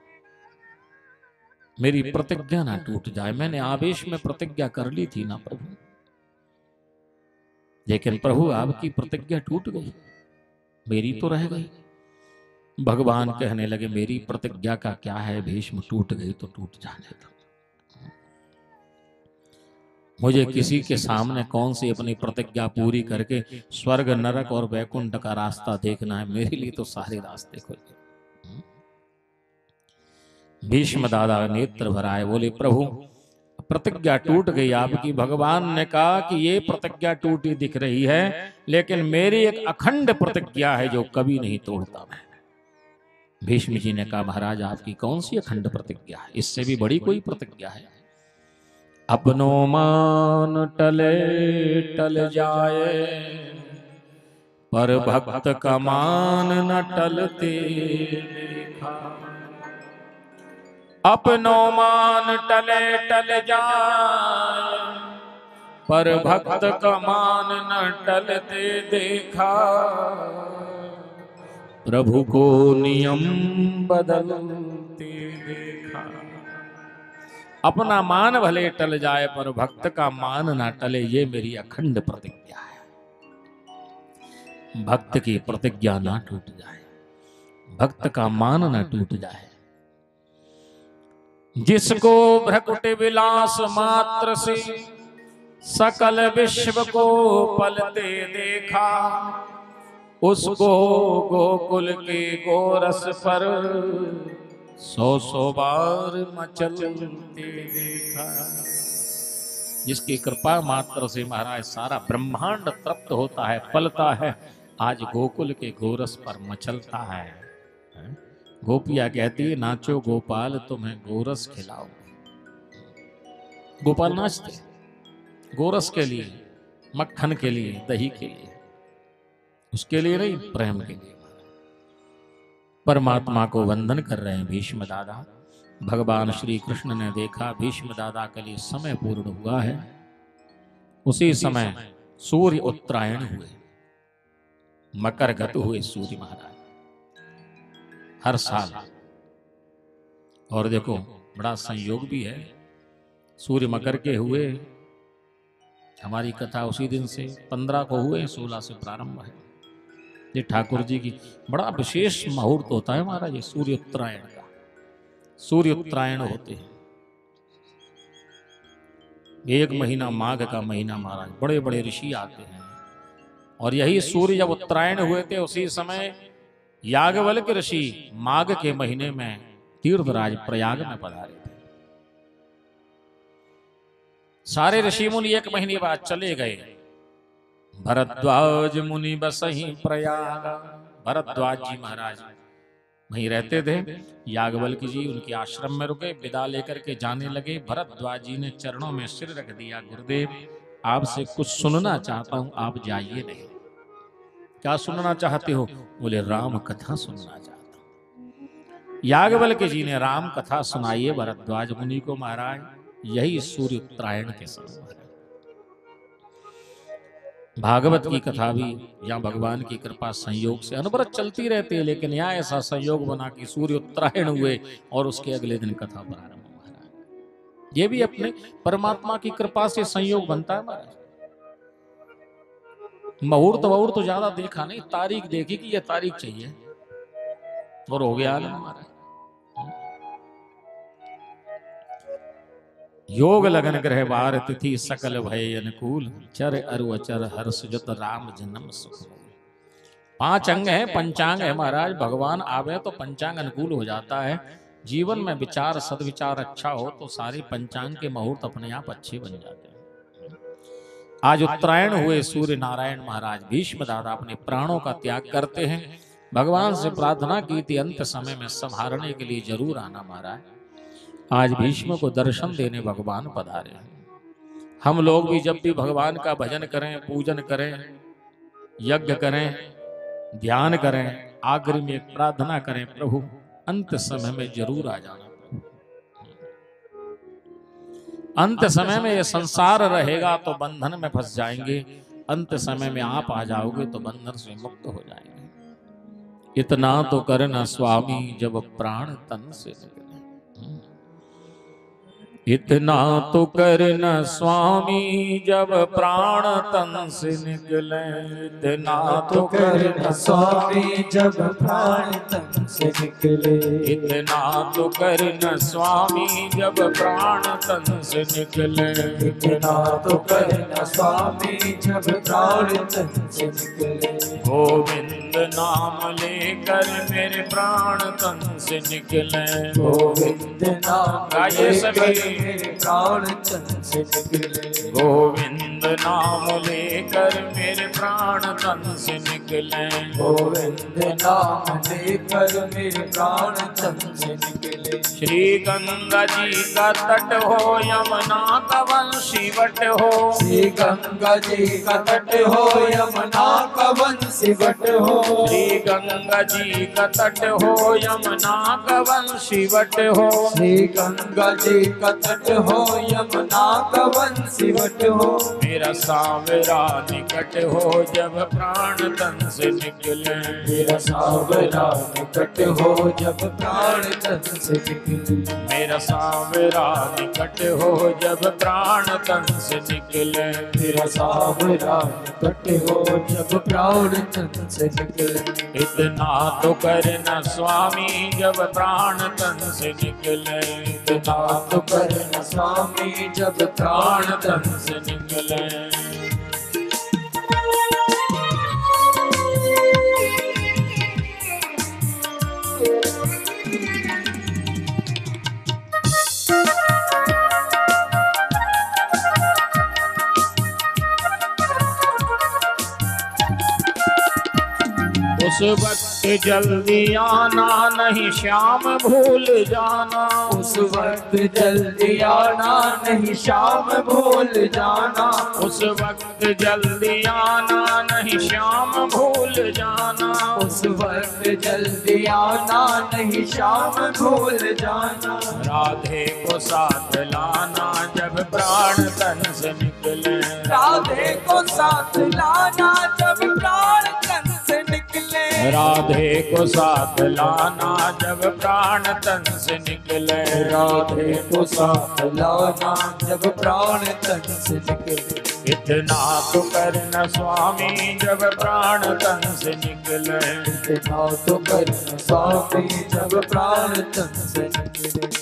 S1: मेरी प्रतिज्ञा ना टूट जाए। मैंने आवेश में प्रतिज्ञा कर ली थी ना प्रभु, लेकिन प्रभु आपकी प्रतिज्ञा टूट गई, मेरी तो रह गई। भगवान कहने लगे, मेरी प्रतिज्ञा का क्या है भीष्म, टूट गई तो टूट जाने दो। मुझे किसी के सामने कौन सी अपनी प्रतिज्ञा पूरी करके स्वर्ग नरक और वैकुंठ का रास्ता देखना है? मेरे लिए तो सारे रास्ते खुल गए। भीष्म दादा नेत्र भराए, बोले प्रभु प्रतिज्ञा टूट गई आपकी। भगवान ने कहा कि ये प्रतिज्ञा टूटी दिख रही है, लेकिन मेरी एक अखंड प्रतिज्ञा है जो कभी नहीं तोड़ता मैं। भीष्म जी ने कहा, महाराज आपकी कौन सी अखंड प्रतिज्ञा है? इससे भी बड़ी कोई प्रतिज्ञा है? अपनो मान टले टल जाए, पर भक्त का मान न टलते देखा। अपनो मान टले टल जाए, पर भक्त का मान न टलते देखा। प्रभु को नियम बदलते देखा। अपना मान भले टल जाए पर भक्त का मान ना टले, ये मेरी अखंड प्रतिज्ञा है। भक्त की प्रतिज्ञा ना टूट जाए, भक्त का मान ना टूट जाए। जिसको भ्रकुटि विलास मात्र से सकल विश्व को पलते देखा, उसको गोकुल के गोरस पर 100 बार मचलते देखा। जिसकी कृपा मात्र से महाराज सारा ब्रह्मांड तृप्त होता है, पलता है, आज गोकुल के गोरस पर मचलता है। गोपिया कहती है, नाचो गोपाल तुम्हें गोरस खिलाओ। गोपाल नाचते गोरस के लिए, मक्खन के लिए, दही के लिए, उसके लिए नहीं, प्रेम के लिए। परमात्मा को वंदन कर रहे हैं भीष्म दादा। भगवान श्री कृष्ण ने देखा भीष्म दादा के लिए समय पूर्ण हुआ है। उसी समय सूर्य उत्तरायण हुए, मकर गत हुए सूर्य महाराज हर साल। और देखो बड़ा संयोग भी है, सूर्य मकर के हुए, हमारी कथा उसी दिन से 15 को हुए, 16 से प्रारंभ है। ये ठाकुर जी की बड़ा विशेष मुहूर्त होता है महाराज, ये सूर्य उत्तरायण का। सूर्य उत्तरायण होते हैं, एक महीना माघ का महीना महाराज, बड़े बड़े ऋषि आते हैं। और यही सूर्य जब उत्तरायण हुए थे, उसी समय याज्ञवल्क्य ऋषि माघ के महीने में तीर्थराज प्रयाग में पधारे थे। सारे ऋषि मुनि एक महीने बाद चले गए। भरद्वाज मुनि बसहि प्रयाग, भरद्वाज जी महाराज वहीं रहते थे। याज्ञवल्क्य जी उनके आश्रम में रुके, विदा लेकर के जाने लगे। भरद्वाज जी ने चरणों में सिर रख दिया, गुरुदेव आपसे कुछ सुनना चाहता हूं, आप जाइए नहीं। क्या सुनना चाहते हो? बोले राम कथा सुनना चाहता हूं। याज्ञवल्क्य जी ने राम कथा सुनाई है भरद्वाज मुनि को महाराज, यही सूर्य उत्तरायण के समय। भागवत की कथा भी या भगवान की कृपा संयोग से अनवरत चलती रहती है, लेकिन यहाँ ऐसा संयोग बना कि सूर्य उत्तरायण हुए और उसके अगले दिन कथा प्रारंभ हुआ। ये भी अपने परमात्मा की कृपा से संयोग बनता है महाराज। मुहूर्त वहूर्त तो ज्यादा देखा नहीं, तारीख देखी कि ये तारीख चाहिए और हो गया आलम हमारा। योग लगन ग्रह वार तिथि सकल भय अनुकूल, चर अरु अचर हर्ष जत राम जन्म सुख। 5 अंग है, पंचांग है महाराज। भगवान आवे तो पंचांग अनुकूल हो जाता है। जीवन में विचार सदविचार अच्छा हो तो सारी पंचांग के मुहूर्त अपने आप अच्छे बन जाते हैं। आज उत्तरायण हुए, सूर्य नारायण महाराज भीष्म दादा अपने प्राणों का त्याग करते हैं। भगवान से प्रार्थना की थी अंत समय में संहारने के लिए जरूर आना महाराज। आज भीष्म को दर्शन देने भगवान पधारे हैं। हम लोग भी जब भी भगवान का भजन करें, पूजन करें, यज्ञ करें, ध्यान करें, आखिरी में एक प्रार्थना करें, प्रभु अंत समय में जरूर आ जाना। अंत समय में ये संसार रहेगा तो बंधन में फंस जाएंगे, अंत समय में आप आ जाओगे तो बंधन से मुक्त हो जाएंगे। इतना तो करना स्वामी जब प्राण तन से निकले, इतना तो करना स्वामी जब प्राण तन से निकले, इतना तो करना
S2: स्वामी जब प्राण तन से निकले,
S1: इतना तो करना स्वामी जब प्राण तन से निकले,
S2: इतना तो करना स्वामी जब प्राण तन से निकले।
S1: गोविंद नाम लेकर मेरे प्राण तन से निकले,
S2: गोविंद नाम
S1: गाइए सभी।
S2: मेरे प्राण तन से निकले,
S1: गोविंद नाम लेकर मेरे प्राण तन से निकले,
S2: गोविंद नाम लेकर मेरे प्राण तन से निकले।
S1: श्री गंगा जी का तट हो, यमुना का वंशीवट हो,
S2: श्री गंगा जी का तट हो, यमुना का वंशीवट हो,
S1: श्री गंगा जी का तट हो, यमुना का वंशीवट हो,
S2: श्री गंगा जी का तट हो, यमुना का वंशीवट हो।
S1: मेरा सांवरा निकट हो जब प्राण तन से निकले,
S2: मेरा सांवरा निकट हो जब प्राण तन से निकले,
S1: मेरा सांवरा निकट हो जब प्राण तन से निकले,
S2: मेरा सांवरा निकट हो जब प्राण तन से निकले।
S1: इतना तो करना स्वामी जब प्राण तन से निकले,
S2: इतना तो करना स्वामी जब प्राण तन से
S1: निकले। उस वक्त जल्दी आना नहीं श्याम भूल जाना,
S2: उस वक्त जल्दी आना नहीं शाम भूल जाना,
S1: उस वक्त जल्दी आना नहीं श्याम भूल जाना,
S2: उस वक्त जल्दी आना नहीं शाम भूल जाना।
S1: राधे को साथ लाना जब प्राण तन से निकले,
S2: राधे को साथ लाना जब प्राण तन से निकले,
S1: राधे को साथ लाना जब प्राण तन से निकले,
S2: राधे को साथ लाना जब प्राण तन से निकले।
S1: इतना तो करना स्वामी जब प्राण तन से निकले,
S2: इतना तो करना स्वामी जब प्राण तन से निकले।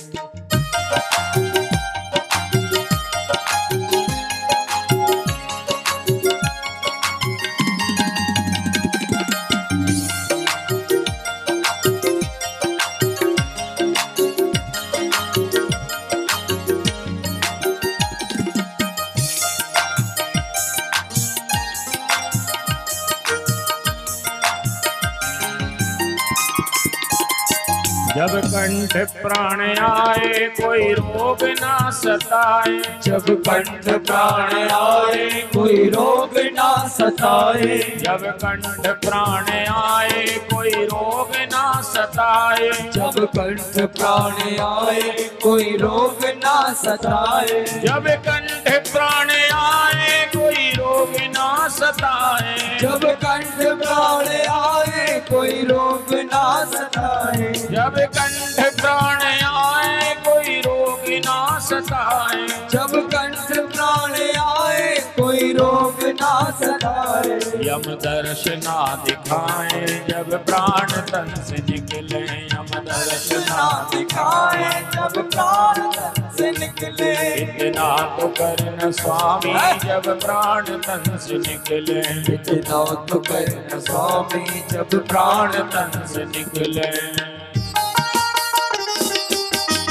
S1: जब कंठ प्राण आए कोई रोग ना सताए,
S2: जब कंठ प्राण आए कोई रोग ना सताए,
S1: जब कंठ प्राण आए कोई रोग ना सताए,
S2: जब कंठ प्राण आए कोई रोग ना सताए,
S1: जब कंठ प्राण आए कोई रोग ना सताए,
S2: जब कंठ प्राण आए कोई रोग ना सताए,
S1: जब कंठ प्राण आए कोई रोग ना सताए,
S2: जब कंठ प्राण आए कोई रोग ना सताए।
S1: यम दर्शना दिखाए जब प्राण तन से निकले, यम दर्शना
S2: दिखाए जब प्राण तन से निकले।
S1: इतना तो करना स्वामी जब प्राण तन से निकले,
S2: इतना तो करना स्वामी जब प्राण
S1: तन से निकले।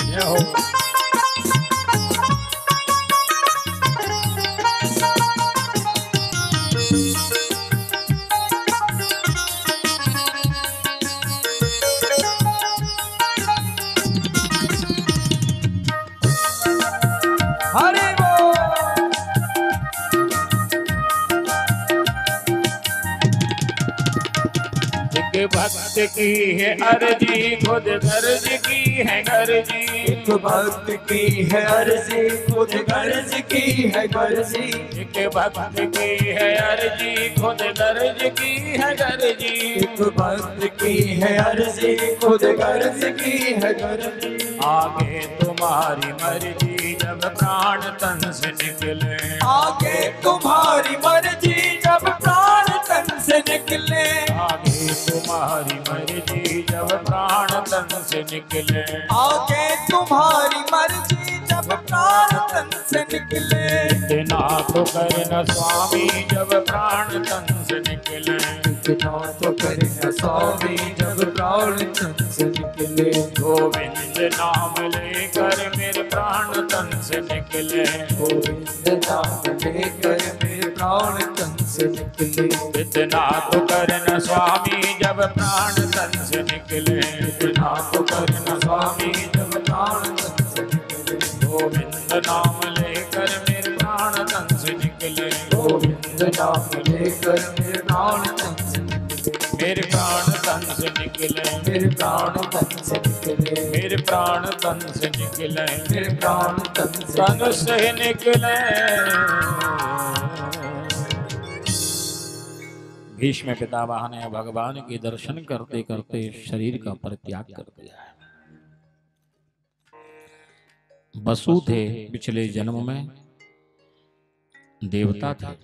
S1: ये हो
S2: हरे बोल।
S1: एक भक्त की है अर्जी खुद गर्ज की है गर्जी,
S2: एक भक्त की है अर्जी खुद गर्ज की है गर्जी।
S1: एक भक्त की है अर्जी खुद गर्ज की है गर्जी,
S2: एक भक्त की है अर्जी खुद गर्ज की है गर्जी।
S1: आगे तुम्हारी मर्जी जब प्राण तन से निकले,
S2: आगे तुम्हारी मर्जी जब प्राण तन से निकले।
S1: आगे तुम्हारी मर्जी जब प्राण तन से निकले,
S2: आगे तुम्हारी मर्जी जब प्राण तन से निकले।
S1: इतना तो करना स्वामी जब प्राण तन से निकले,
S2: इतना तो करना स्वामी जब प्राण तन से निकले।
S1: गोविंद नाम लेकर मेरे प्राण तन से निकले,
S2: गोविंद नाम लेकर मेरे प्राण तन से निकले।
S1: इतना तो करना स्वामी जब प्राण तन से निकले,
S2: इतना तो करना स्वामी जब प्राण तन से निकले।
S1: गोविंद नाम लेकर मेरे प्राण तन से निकले,
S2: गोविंद नाम लेकर मेरे प्राण तन से निकले।
S1: मेरे प्राण तन से निकले,
S2: मेरे प्राण तन से निकले।
S1: मेरे प्राण तन से निकले,
S2: मेरे प्राण तन
S1: तन से निकले। भीष्म पितामह ने भगवान के दर्शन करते करते शरीर का परित्याग कर दिया है। वसु थे पिछले जन्म में, देवता थे,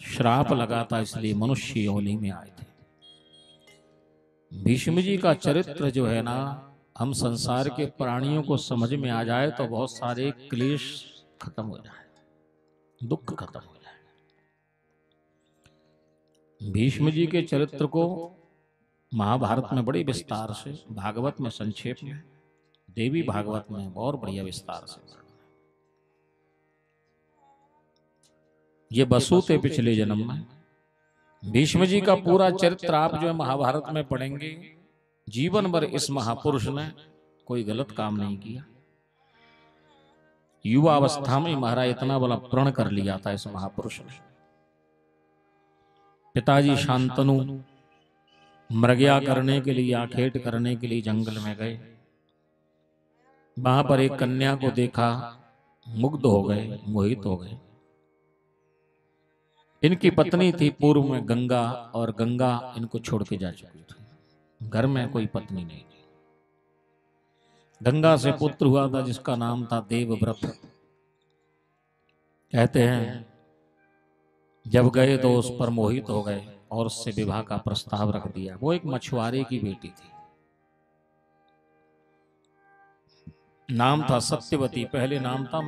S1: श्राप लगा था इसलिए मनुष्य योनि में आए थे। भीष्म जी का चरित्र जो है ना, हम संसार के प्राणियों को समझ में आ जाए तो बहुत सारे क्लेश खत्म हो जाए, दुख खत्म हो जाए। भीष्म जी के चरित्र को महाभारत में बड़े विस्तार से, भागवत में संक्षेप में, देवी भागवत में और बढ़िया विस्तार से। ये वसु थे पिछले जन्म में। भीष्म जी का पूरा चरित्र आप जो है महाभारत में पढ़ेंगे, जीवन भर इस महापुरुष ने कोई गलत काम नहीं किया। युवा अवस्था में महाराज इतना बड़ा प्रण कर लिया था इस महापुरुष ने। पिताजी शांतनु मृगया करने के लिए, आखेट करने के लिए जंगल में गए। वहां पर एक कन्या को देखा, मुग्ध हो गए, मोहित हो गए। इनकी पत्नी थी पूर्व में गंगा, और गंगा इनको छोड़ के जा चुकी थी। घर में कोई पत्नी नहीं थी। गंगा से पुत्र हुआ था जिसका नाम था देवव्रत। कहते हैं जब गए तो उस पर मोहित हो गए और उससे विवाह का प्रस्ताव रख दिया। वो एक मछुआरे की बेटी थी, नाम था सत्यवती। पहले नाम था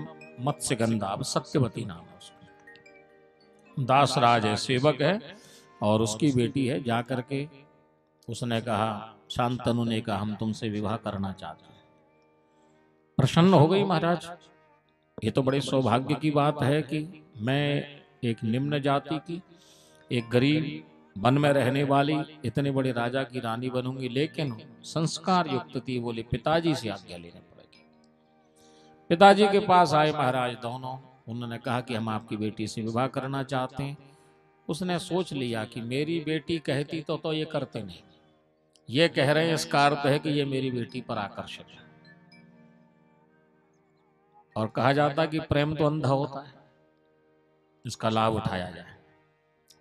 S1: मत्स्यगंधा, अब सत्यवती नाम है उसका। दासराज है, सेवक है, और उसकी बेटी है। जाकर के उसने कहा, शांतनु ने कहा, हम तुमसे विवाह करना चाहते हैं। प्रसन्न हो गई महाराज। ये तो बड़े सौभाग्य की बात है कि मैं एक निम्न जाति की, एक गरीब वन में रहने वाली इतने बड़े राजा की रानी बनूंगी। लेकिन संस्कार युक्त थी, बोले पिताजी से आज्ञा लेने पड़ेगी। पिताजी के पास आए महाराज दोनों। उन्होंने कहा कि हम आपकी बेटी से विवाह करना चाहते हैं। उसने सोच लिया कि मेरी बेटी कहती तो ये करते नहीं, ये कह रहे हैं इसका अर्थ है कि ये मेरी बेटी पर आकर्षित है। और कहा जाता कि प्रेम तो अंधा होता है, इसका लाभ उठाया जाए।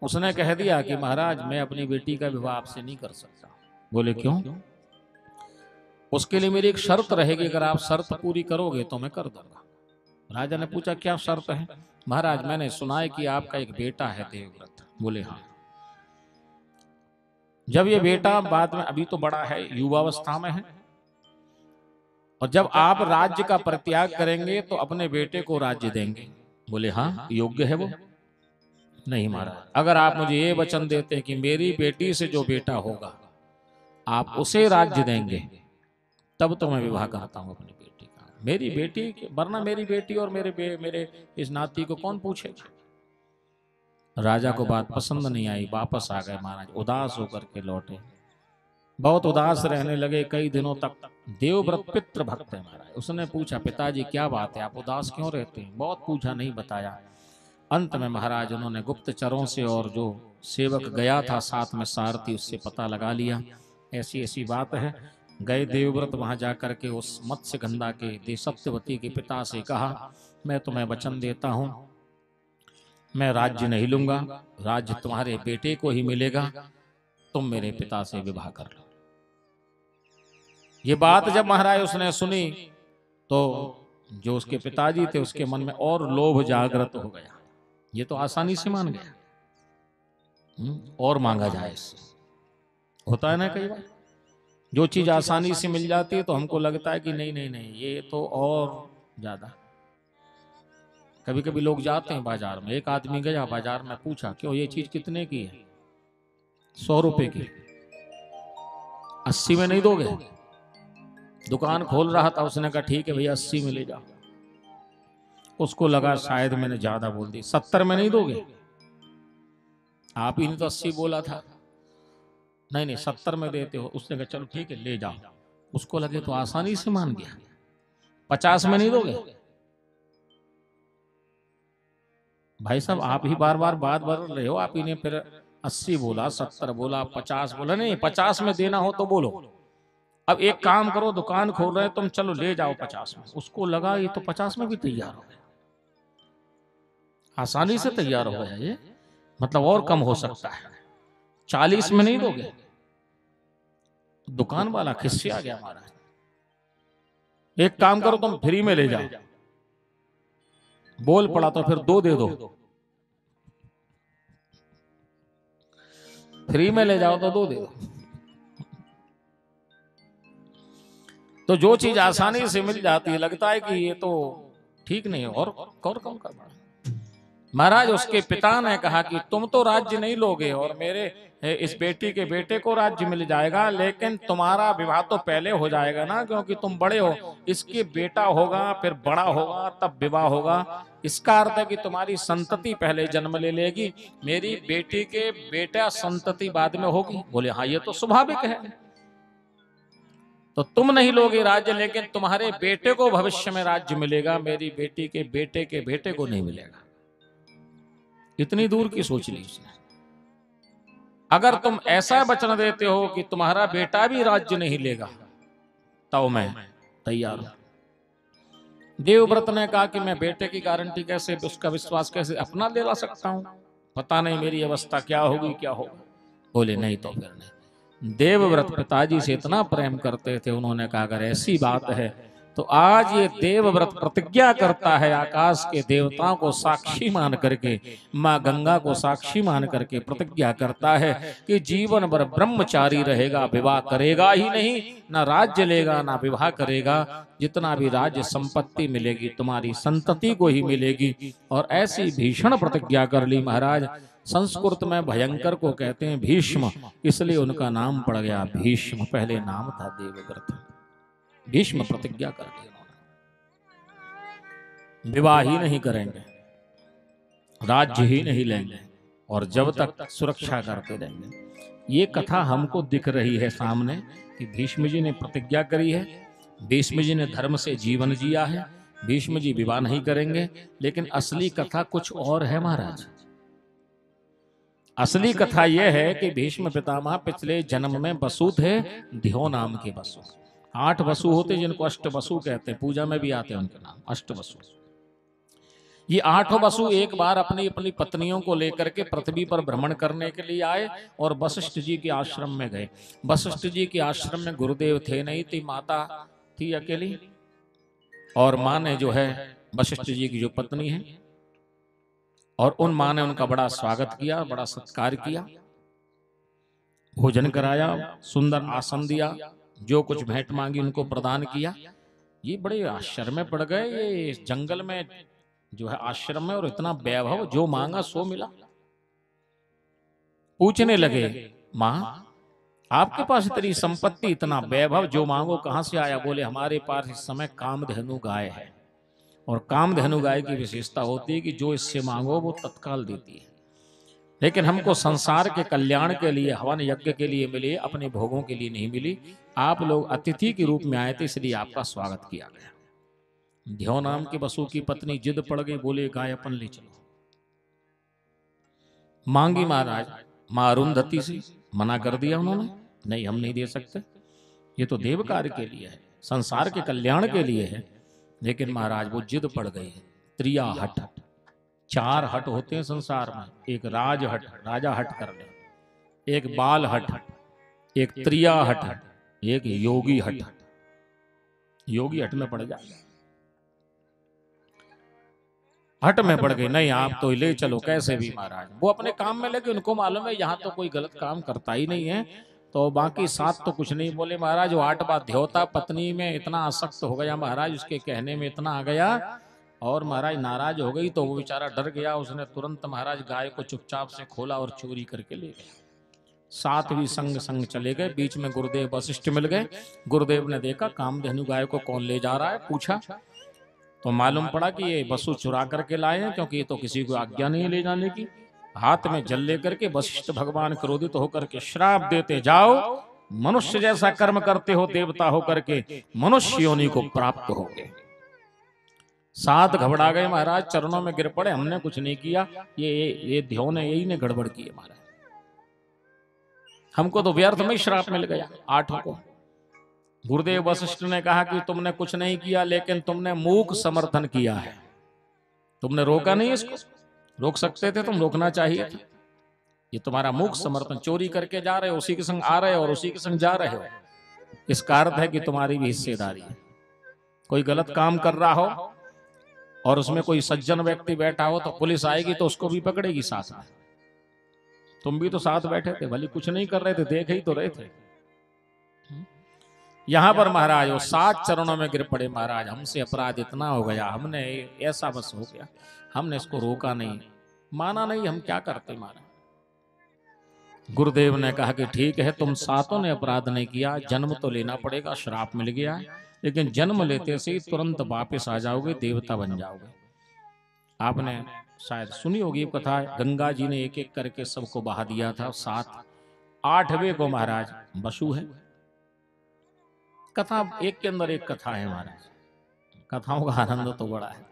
S1: उसने कह दिया कि महाराज मैं अपनी बेटी का विवाह आपसे नहीं कर सकता। बोले क्यों? उसके लिए मेरी एक शर्त रहेगी, अगर आप शर्त पूरी करोगे तो मैं कर दूंगा। राजा ने पूछा क्या शर्त है? महाराज मैंने सुना है कि आपका एक बेटा है देवव्रत। बोले हाँ। जब ये बेटा बाद में, अभी तो बड़ा है, युवावस्था में है, और जब आप राज्य का परित्याग करेंगे तो अपने बेटे को राज्य देंगे। बोले हाँ, योग्य है वो? नहीं महाराज, अगर आप मुझे ये वचन देते हैं कि मेरी बेटी से जो बेटा होगा आप उसे राज्य देंगे, तब तो मैं विवाह करता हूं अपनी बेटी का। मेरी बेटी, वरना मेरी बेटी और मेरे इस नाती को कौन पूछेगा। राजा को बात पसंद नहीं आई, वापस आ गए महाराज, उदास होकर के लौटे, बहुत उदास रहने लगे कई दिनों तक। देवव्रत पितृ भक्त है महाराज, उसने पूछा पिताजी क्या बात है, आप उदास क्यों रहते हैं? बहुत पूछा, नहीं बताया। अंत में महाराज उन्होंने गुप्तचरों से और जो सेवक गया था साथ में सारथी, उससे पता लगा लिया ऐसी ऐसी बात है। गए देवव्रत, वहां जाकर के उस मत्स्यगंधा के सत्यवती के पिता से कहा, मैं तुम्हें वचन देता हूं, मैं राज्य नहीं लूंगा, राज्य तुम्हारे बेटे को ही मिलेगा, तुम मेरे पिता से विवाह कर लो। ये बात जब महाराज उसने सुनी तो जो उसके पिताजी थे उसके मन में और लोभ जागृत हो गया। ये तो आसानी से मान गया, और मांगा जाए इससे। होता है ना कई बार, जो चीज आसानी से मिल जाती है तो हमको लगता है कि नहीं नहीं नहीं, ये तो और ज्यादा। कभी कभी लोग जाते हैं बाजार में, एक आदमी गया बाजार में, पूछा क्यों ये चीज कितने की है? 100 रुपए की। 80 में नहीं दोगे? दुकान खोल रहा था, उसने कहा ठीक है भैया 80 में ले जाओ। उसको लगा शायद मैंने ज्यादा बोल दी, 70 में नहीं दोगे? आप ही ने तो 80 बोला था। नहीं नहीं 70 में देते हो। उसने कहा चलो ठीक है ले जाओ। उसको लगे तो आसानी से मान गया। 50 में नहीं दोगे? भाई साहब आप ही बार बार बात बदल रहे हो, आप ही ने फिर 80 बोला, 70 बोला, 50 बोला। नहीं 50 में देना हो तो बोलो। अब एक काम करो, दुकान खोल रहे तुम, चलो ले जाओ 50 में। उसको लगा ये तो 50 में भी तैयार हो गया, आसानी से तैयार हो गया ये, मतलब और कम हो सकता है। 40 में नहीं दोगे? दुकान वाला खिस्सिया गया महाराज। एक काम करो तुम फ्री में ले जाओ। बोल पड़ा तो फिर 2 दे दो। फ्री में ले जाओ तो 2 दे दो। तो जो चीज आसानी से मिल जाती है लगता है कि ये तो ठीक नहीं है, और कम करना। महाराज उसके पिता ने कहा कि तुम तो राज्य नहीं लोगे और मेरे इस बेटी के बेटे को राज्य मिल जाएगा, लेकिन तुम्हारा विवाह तो पहले हो जाएगा ना, क्योंकि तुम बड़े हो। इसके बेटा होगा, फिर बड़ा होगा, तब विवाह होगा। इसका अर्थ है कि तुम्हारी संतति पहले जन्म ले लेगी, मेरी बेटी के बेटा संतति बाद में होगी। बोले हाँ ये तो स्वाभाविक है। तो तुम नहीं लोगे राज्य, लेकिन तुम्हारे बेटे को भविष्य में राज्य मिलेगा, मेरी बेटी के बेटे को नहीं मिलेगा। इतनी दूर की सोच ली उसने। अगर तुम ऐसा वचन देते हो कि तुम्हारा बेटा भी राज्य नहीं लेगा, तो मैं तैयार हूं। देवव्रत ने कहा कि मैं बेटे की गारंटी कैसे, उसका विश्वास कैसे अपना दिला सकता हूं? पता नहीं मेरी अवस्था क्या होगी, क्या होगा। बोले नहीं तो फिर नहीं। देवव्रत पिताजी से इतना प्रेम करते थे, उन्होंने कहा अगर ऐसी बात है तो आज ये देवव्रत प्रतिज्ञा करता है, आकाश के देवताओं को साक्षी मान करके, माँ गंगा को साक्षी मान करके प्रतिज्ञा करता है कि जीवन भर ब्रह्मचारी रहेगा, विवाह करेगा ही नहीं, ना राज्य लेगा ना विवाह करेगा। जितना भी राज्य संपत्ति मिलेगी तुम्हारी संतति को ही मिलेगी। और ऐसी भीषण प्रतिज्ञा कर ली महाराज। संस्कृत में भयंकर को कहते हैं भीष्म, इसलिए उनका नाम पड़ गया भीष्म। पहले नाम था देवव्रत। भीष्म प्रतिज्ञा कर ली उन्होंने, विवाह ही नहीं करेंगे, राज्य ही नहीं लेंगे, और जब तक सुरक्षा करते रहेंगे। ये कथा हमको दिख रही है सामने कि भीष्म जी ने प्रतिज्ञा करी है, भीष्म जी ने धर्म से जीवन जिया है, भीष्म जी विवाह नहीं करेंगे। लेकिन असली कथा कुछ और है महाराज। असली कथा यह है कि भीष्म पितामह पिछले जन्म में वसु थे, ध्यो नाम के वसु। 8 वसु होते जिनको अष्ट वसु कहते हैं, पूजा में भी आते हैं उनके नाम अष्ट वसु। ये 8 वसु एक बार अपनी अपनी पत्नियों को लेकर के पृथ्वी पर भ्रमण करने के लिए आए और वशिष्ठ जी के आश्रम में गए। वशिष्ठ जी के आश्रम में गुरुदेव थे नहीं, थी माता थी अकेली, और माँ ने जो है वशिष्ठ जी की जो पत्नी है, और उन माँ ने उनका बड़ा स्वागत किया, बड़ा सत्कार किया। भोजन कराया, सुंदर आसन दिया, जो कुछ भेंट मांगी उनको प्रदान किया। ये बड़े आश्चर्य में पड़ गए, ये इस जंगल में जो है आश्रम में, और इतना वैभव, जो मांगा सो मिला। पूछने लगे, माँ आपके पास इतनी संपत्ति, इतना वैभव, जो मांगो कहां से आया? बोले हमारे पास इस समय कामधेनु गाय है, और कामधेनु गाय की विशेषता होती है कि जो इससे मांगो वो तत्काल देती है, लेकिन हमको संसार के कल्याण के लिए, हवन यज्ञ के लिए मिली, अपने भोगों के लिए नहीं मिली। आप लोग अतिथि के रूप में आए थे, इसलिए आपका स्वागत किया गया। ध्यो नाम की वसु की पत्नी जिद पड़ गई, बोले गाय अपन ले चलो। मांगी महाराज, मां अरुंधति से मना कर दिया उन्होंने, नहीं हम नहीं दे सकते, ये तो देव कार्य के लिए है, संसार के कल्याण के लिए है। लेकिन महाराज वो जिद पड़ गई। त्रिया हट, 4 हट होते हैं संसार में, एक राज हट, राजा हट कर ले, एक बाल हट, एक त्रिया हट, एक योगी हट। योगी हट में पड़ जाए, हट में पड़ गई, नहीं आप तो ले चलो कैसे भी। महाराज वो अपने काम में लगे, उनको मालूम है यहाँ तो कोई गलत काम करता ही नहीं है, तो बाकी 7 तो कुछ नहीं बोले। महाराज वो 8 बात ध्योता पत्नी में इतना आसक्त हो गया महाराज, उसके कहने में इतना आ गया, और महाराज नाराज हो गई, तो वो बेचारा डर गया। उसने तुरंत महाराज गाय को चुपचाप से खोला और चोरी करके ले गया। 7 भी संग संग चले गए। बीच में गुरुदेव वशिष्ठ मिल गए। गुरुदेव ने देखा कामधेनु गाय को कौन ले जा रहा है, पूछा तो मालूम पड़ा कि ये वसु चुरा करके लाए हैं, क्योंकि ये तो किसी को आज्ञा नहीं ले जाने की। हाथ में जल लेकर के वशिष्ठ भगवान क्रोधित होकर के श्राप देते, जाओ मनुष्य जैसा कर्म करते हो, देवता होकर के मनुष्य योनि को प्राप्त होगे। 7 घबरा गए महाराज, चरणों में गिर पड़े, हमने कुछ नहीं किया, ये ध्यो ने, यही ने गड़बड़ की है महाराज, हमको तो व्यर्थ में श्राप मिल गया 8 को। गुरुदेव वशिष्ठ ने कहा कि तुमने कुछ नहीं किया, लेकिन तुमने मूक समर्थन किया है, तुमने रोका नहीं इसको, रोक सकते थे तुम, रोकना चाहिए था। ये तुम्हारा मूक समर्थन, चोरी करके जा रहे हो, उसी के संग आ रहे हो और उसी के संग जा रहे हो, इसका अर्थ है कि तुम्हारी भी हिस्सेदारी है। कोई गलत काम कर रहा हो और उसमें कोई सज्जन व्यक्ति बैठा हो, तो पुलिस आएगी तो उसको भी पकड़ेगी साथ में। तुम भी तो साथ बैठे थे, भले कुछ नहीं कर रहे थे, देख ही तो रहे थे। यहां पर महाराज वो 7 चरणों में गिर पड़े, महाराज हमसे अपराध इतना हो गया, हमने ऐसा बस हो गया, हमने इसको रोका नहीं, माना नहीं, हम क्या करते महाराज। गुरुदेव ने कहा कि ठीक है, तुम 7 ने अपराध नहीं किया, जन्म तो लेना पड़ेगा, श्राप मिल गया है, लेकिन जन्म लेते से तुरंत वापस आ जाओगे, देवता बन जाओगे। आपने शायद सुनी होगी कथा, गंगा जी ने एक एक करके सबको बहा दिया था, 7, 8वें को महाराज वसु है। कथा एक के अंदर एक कथा है महाराज, कथाओं का आनंद तो बड़ा है।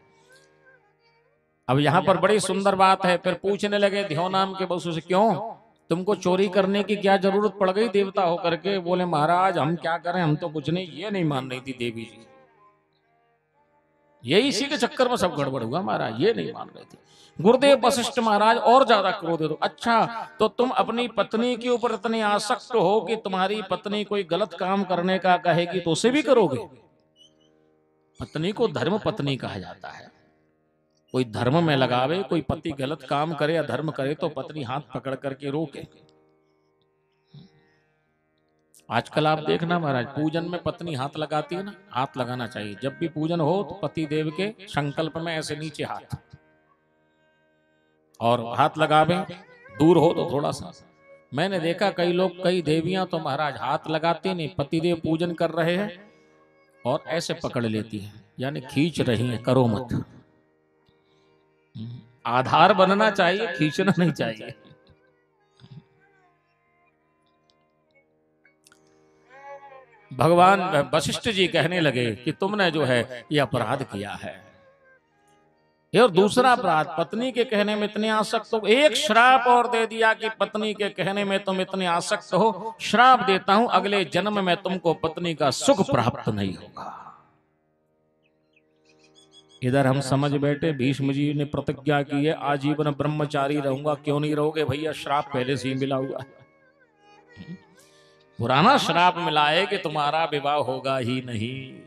S1: अब यहाँ पर बड़ी सुंदर बात है। फिर पूछने लगे ध्यो नाम के वसु से, क्यों तुमको चोरी करने की क्या जरूरत पड़ गई देवता होकर के? बोले महाराज हम क्या करें, हम तो कुछ नहीं, ये नहीं मान रही थी देवी जी, ये इसी के चक्कर में सब गड़बड़ हुआ महाराज, ये नहीं मान रहे थे। गुरुदेव वशिष्ठ महाराज और ज्यादा क्रोधित हो, अच्छा तो तुम अपनी पत्नी के ऊपर इतने आसक्त हो कि तुम्हारी पत्नी कोई गलत काम करने का कहेगी तो उसे भी करोगे? पत्नी को धर्म पत्नी कहा जाता है, कोई धर्म में लगावे, कोई पति गलत काम करे या धर्म करे तो पत्नी हाथ पकड़ करके रोके। आजकल आप देखना महाराज, पूजन में पत्नी हाथ लगाती है ना, हाथ लगाना चाहिए। जब भी पूजन हो तो पति देव के संकल्प में ऐसे नीचे हाथ, और हाथ लगावे, दूर हो तो थोड़ा सा। मैंने देखा कई लोग, कई देवियां तो महाराज हाथ लगाती नहीं, पतिदेव पूजन कर रहे हैं और ऐसे पकड़ लेती है, यानी खींच रही है, करो मत। आधार बनना चाहिए, खींचना नहीं चाहिए। भगवान वशिष्ठ जी कहने लगे कि तुमने जो है ये अपराध किया है। ये और दूसरा अपराध, पत्नी के कहने में इतने आसक्त हो, एक श्राप और दे दिया कि पत्नी के कहने में तुम इतने आसक्त हो, श्राप देता हूं अगले जन्म में तुमको पत्नी का सुख प्राप्त नहीं होगा। इधर हम समझ बैठे, भीष्म जी ने प्रतिज्ञा की है आजीवन ब्रह्मचारी रहूंगा। क्यों नहीं रहोगे भैया, श्राप पहले से ही मिला हुआ है, पुराना श्राप मिला है कि तुम्हारा विवाह होगा ही नहीं।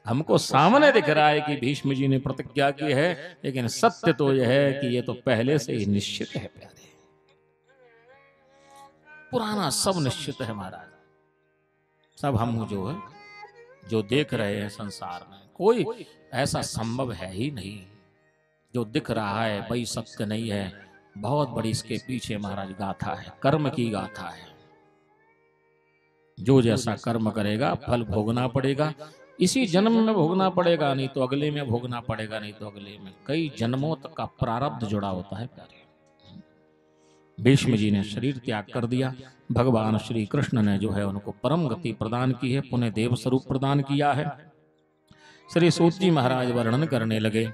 S1: हमको सामने दिख रहा है कि भीष्म जी ने प्रतिज्ञा की है, लेकिन सत्य तो यह है कि ये तो पहले से ही निश्चित है प्यारे। पुराना सब निश्चित है महाराज। सब हम जो है जो देख रहे हैं संसार में, कोई ऐसा संभव है ही नहीं। जो दिख रहा है वही सत्य नहीं है। बहुत बड़ी इसके पीछे महाराज गाथा है, कर्म की गाथा है। जो जैसा कर्म करेगा फल भोगना पड़ेगा। इसी जन्म में भोगना पड़ेगा, नहीं तो अगले में भोगना पड़ेगा, नहीं तो अगले में। कई जन्मों तक का प्रारब्ध जुड़ा होता है प्यारे। भीष्म जी ने शरीर त्याग कर दिया, भगवान श्री कृष्ण ने जो है उनको परम गति प्रदान की है, पुण्य देव स्वरूप प्रदान किया है। श्री सूत जी महाराज वर्णन करने लगे,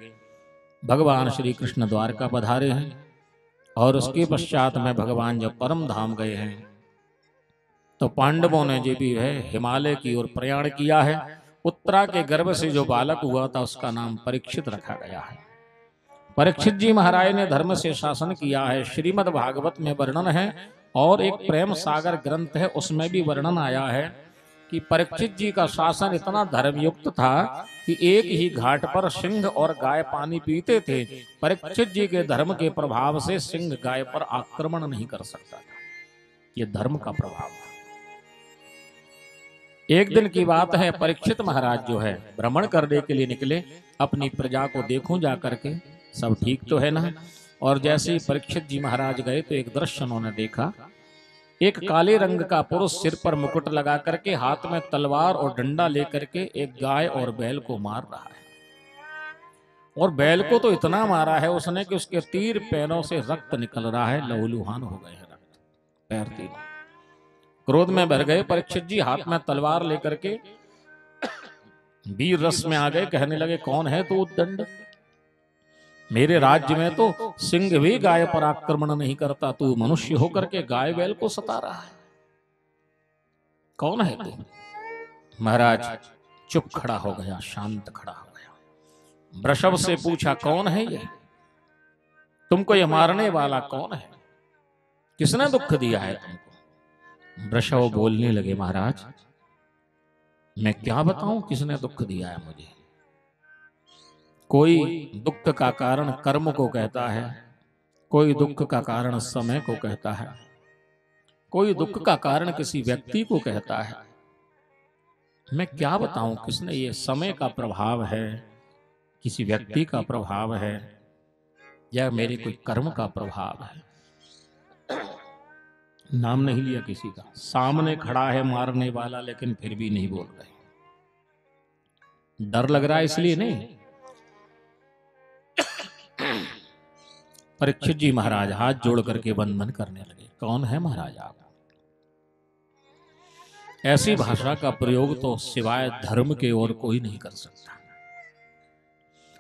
S1: भगवान श्री कृष्ण द्वारका पधारे हैं और उसके पश्चात में भगवान जब परम धाम गए हैं तो पांडवों ने जो भी है हिमालय की ओर प्रयाण किया है। उत्तरा के गर्भ से जो बालक हुआ था उसका नाम परीक्षित रखा गया है। परीक्षित जी महाराज ने धर्म से शासन किया है। श्रीमद् भागवत में वर्णन है और एक प्रेम सागर ग्रंथ है, उसमें भी वर्णन आया है कि परीक्षित जी का शासन इतना धर्मयुक्त था कि एक ही घाट पर सिंह और गाय पानी पीते थे। परीक्षित जी के धर्म के प्रभाव से सिंह गाय पर आक्रमण नहीं कर सकता था। ये धर्म का प्रभाव था। एक दिन की बात है, परीक्षित महाराज जो है भ्रमण करने के लिए निकले, अपनी प्रजा को देखूं जा करके सब ठीक तो है ना। और जैसे ही परीक्षित जी महाराज गए तो एक दृश्य उन्होंने देखा। एक काले रंग का पुरुष सिर पर मुकुट लगा करके हाथ में तलवार और डंडा लेकर के एक गाय और बैल को मार रहा है। और बैल को तो इतना मारा है उसने कि उसके तीर पैरों से रक्त निकल रहा है, लहूलुहान हो गए हैं रक्त पैर तीनों। क्रोध में भर गए परीक्षित जी, हाथ में तलवार लेकर के वीर रस में आ गए। कहने लगे, कौन है तू उद्दंड? मेरे राज्य में तो सिंह भी गाय पर आक्रमण नहीं करता, तू मनुष्य होकर के गाय बैल को सता रहा है। कौन है तू? महाराज चुप खड़ा हो गया, शांत खड़ा हो गया। वृषभ से पूछा, कौन है ये? तुमको ये मारने वाला कौन है? किसने दुख दिया है तुमको? वृषभ बोलने लगे, महाराज मैं क्या बताऊं किसने दुख दिया है मुझे। कोई दुख का कारण कर्म को कहता है, कोई दुख का कारण समय को कहता है, कोई दुख का कारण किसी व्यक्ति को कहता है। मैं क्या बताऊं किसने? ये समय का प्रभाव है, किसी व्यक्ति का प्रभाव है, या मेरे कोई कर्म का प्रभाव है। नाम नहीं लिया किसी का। सामने खड़ा है मारने वाला, लेकिन फिर भी नहीं बोल रहे। डर लग रहा है इसलिए नहीं। परीक्षित जी महाराज हाथ जोड़ करके वंदन करने लगे। कौन है महाराज आप? ऐसी भाषा का प्रयोग तो सिवाय धर्म के और कोई नहीं कर सकता।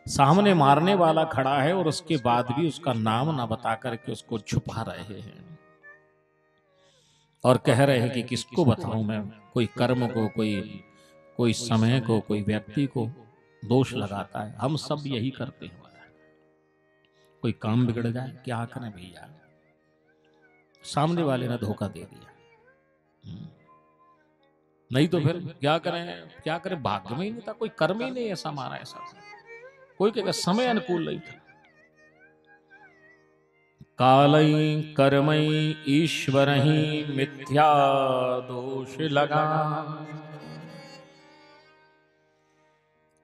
S1: सामने मारने वाला खड़ा है और उसके बाद भी उसका नाम ना बता करके उसको छुपा रहे हैं और कह रहे हैं कि किसको बताऊं मैं। कोई कर्म को, कोई समय को, कोई व्यक्ति को दोष लगाता है। हम सब यही करते हैं। कोई काम बिगड़ जाए, क्या करें भैया, सामने वाले ने धोखा दे दिया। नहीं तो फिर क्या करें, भाग्य में ही नहीं था, कोई कर्म ही नहीं ऐसा मारा, ऐसा कोई कहेगा समय अनुकूल नहीं था। कालई कर्मई ईश्वर ही मिथ्या दोष लगा।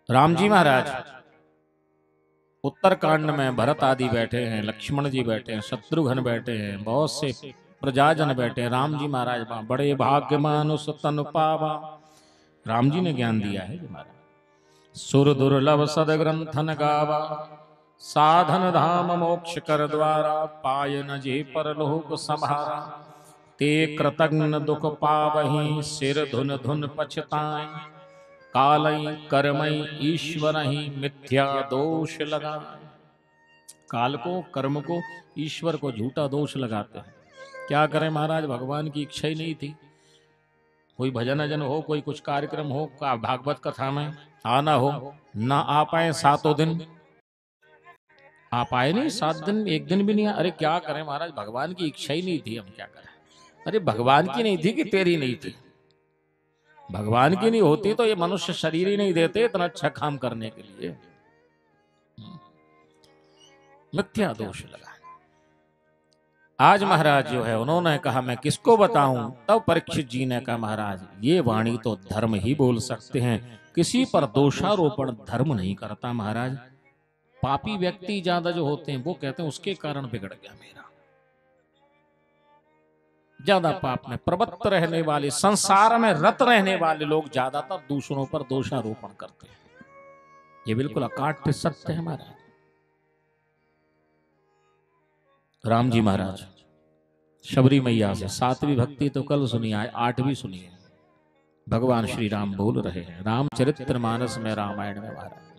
S1: राम जी महाराज उत्तरकांड में भरत आदि बैठे हैं, लक्ष्मण जी बैठे हैं, शत्रुघ्न बैठे हैं, बहुत से प्रजाजन बैठे हैं। राम जी महाराज बड़े भाग्यमान उस तनु पावा। राम जी ने ज्ञान दिया है जी महाराज। सुर दुर्लभ सद ग्रंथन गावा, साधन धाम मोक्ष कर द्वारा, पाय न जे परलोक संभारा, ते कृतघ्न दुख पावहि, सिर धुन धुन पछताए, कालई कर्मई ईश्वर ही मिथ्या दोष लगा। काल को, कर्म को, ईश्वर को झूठा दोष लगाते हैं। क्या करें महाराज, भगवान की इच्छा ही नहीं थी। कोई भजन अजन हो, कोई कुछ कार्यक्रम हो, भागवत कथा में आना हो, ना आ पाए 7 दिन। आप आए नहीं 7 दिन, एक दिन भी नहीं। अरे क्या करें महाराज, भगवान की इच्छा ही नहीं थी, हम क्या करें। अरे भगवान की नहीं थी कि तेरी नहीं थी? भगवान की नहीं होती तो ये मनुष्य शरीर ही नहीं देते इतना अच्छा काम करने के लिए। मिथ्या दोष लगा। आज महाराज जो है उन्होंने कहा मैं किसको बताऊं। तब परीक्षित जी ने कहा महाराज ये वाणी तो धर्म ही बोल सकते हैं, किसी पर दोषारोपण धर्म नहीं करता महाराज। पापी व्यक्ति ज्यादा जो होते हैं वो कहते हैं उसके कारण बिगड़ गया मेरा। ज्यादा पाप में प्रवृत्त रहने वाले, संसार में रत रहने वाले लोग ज्यादातर दूसरों पर दोषारोपण करते हैं। ये बिल्कुल अकाट्य सत्य है महाराज। राम जी महाराज शबरी मैया से 7वीं भक्ति तो कल सुनी, आए 8वीं सुनिए। भगवान श्री राम बोल रहे हैं रामचरित्र मानस में, रामायण में महाराज।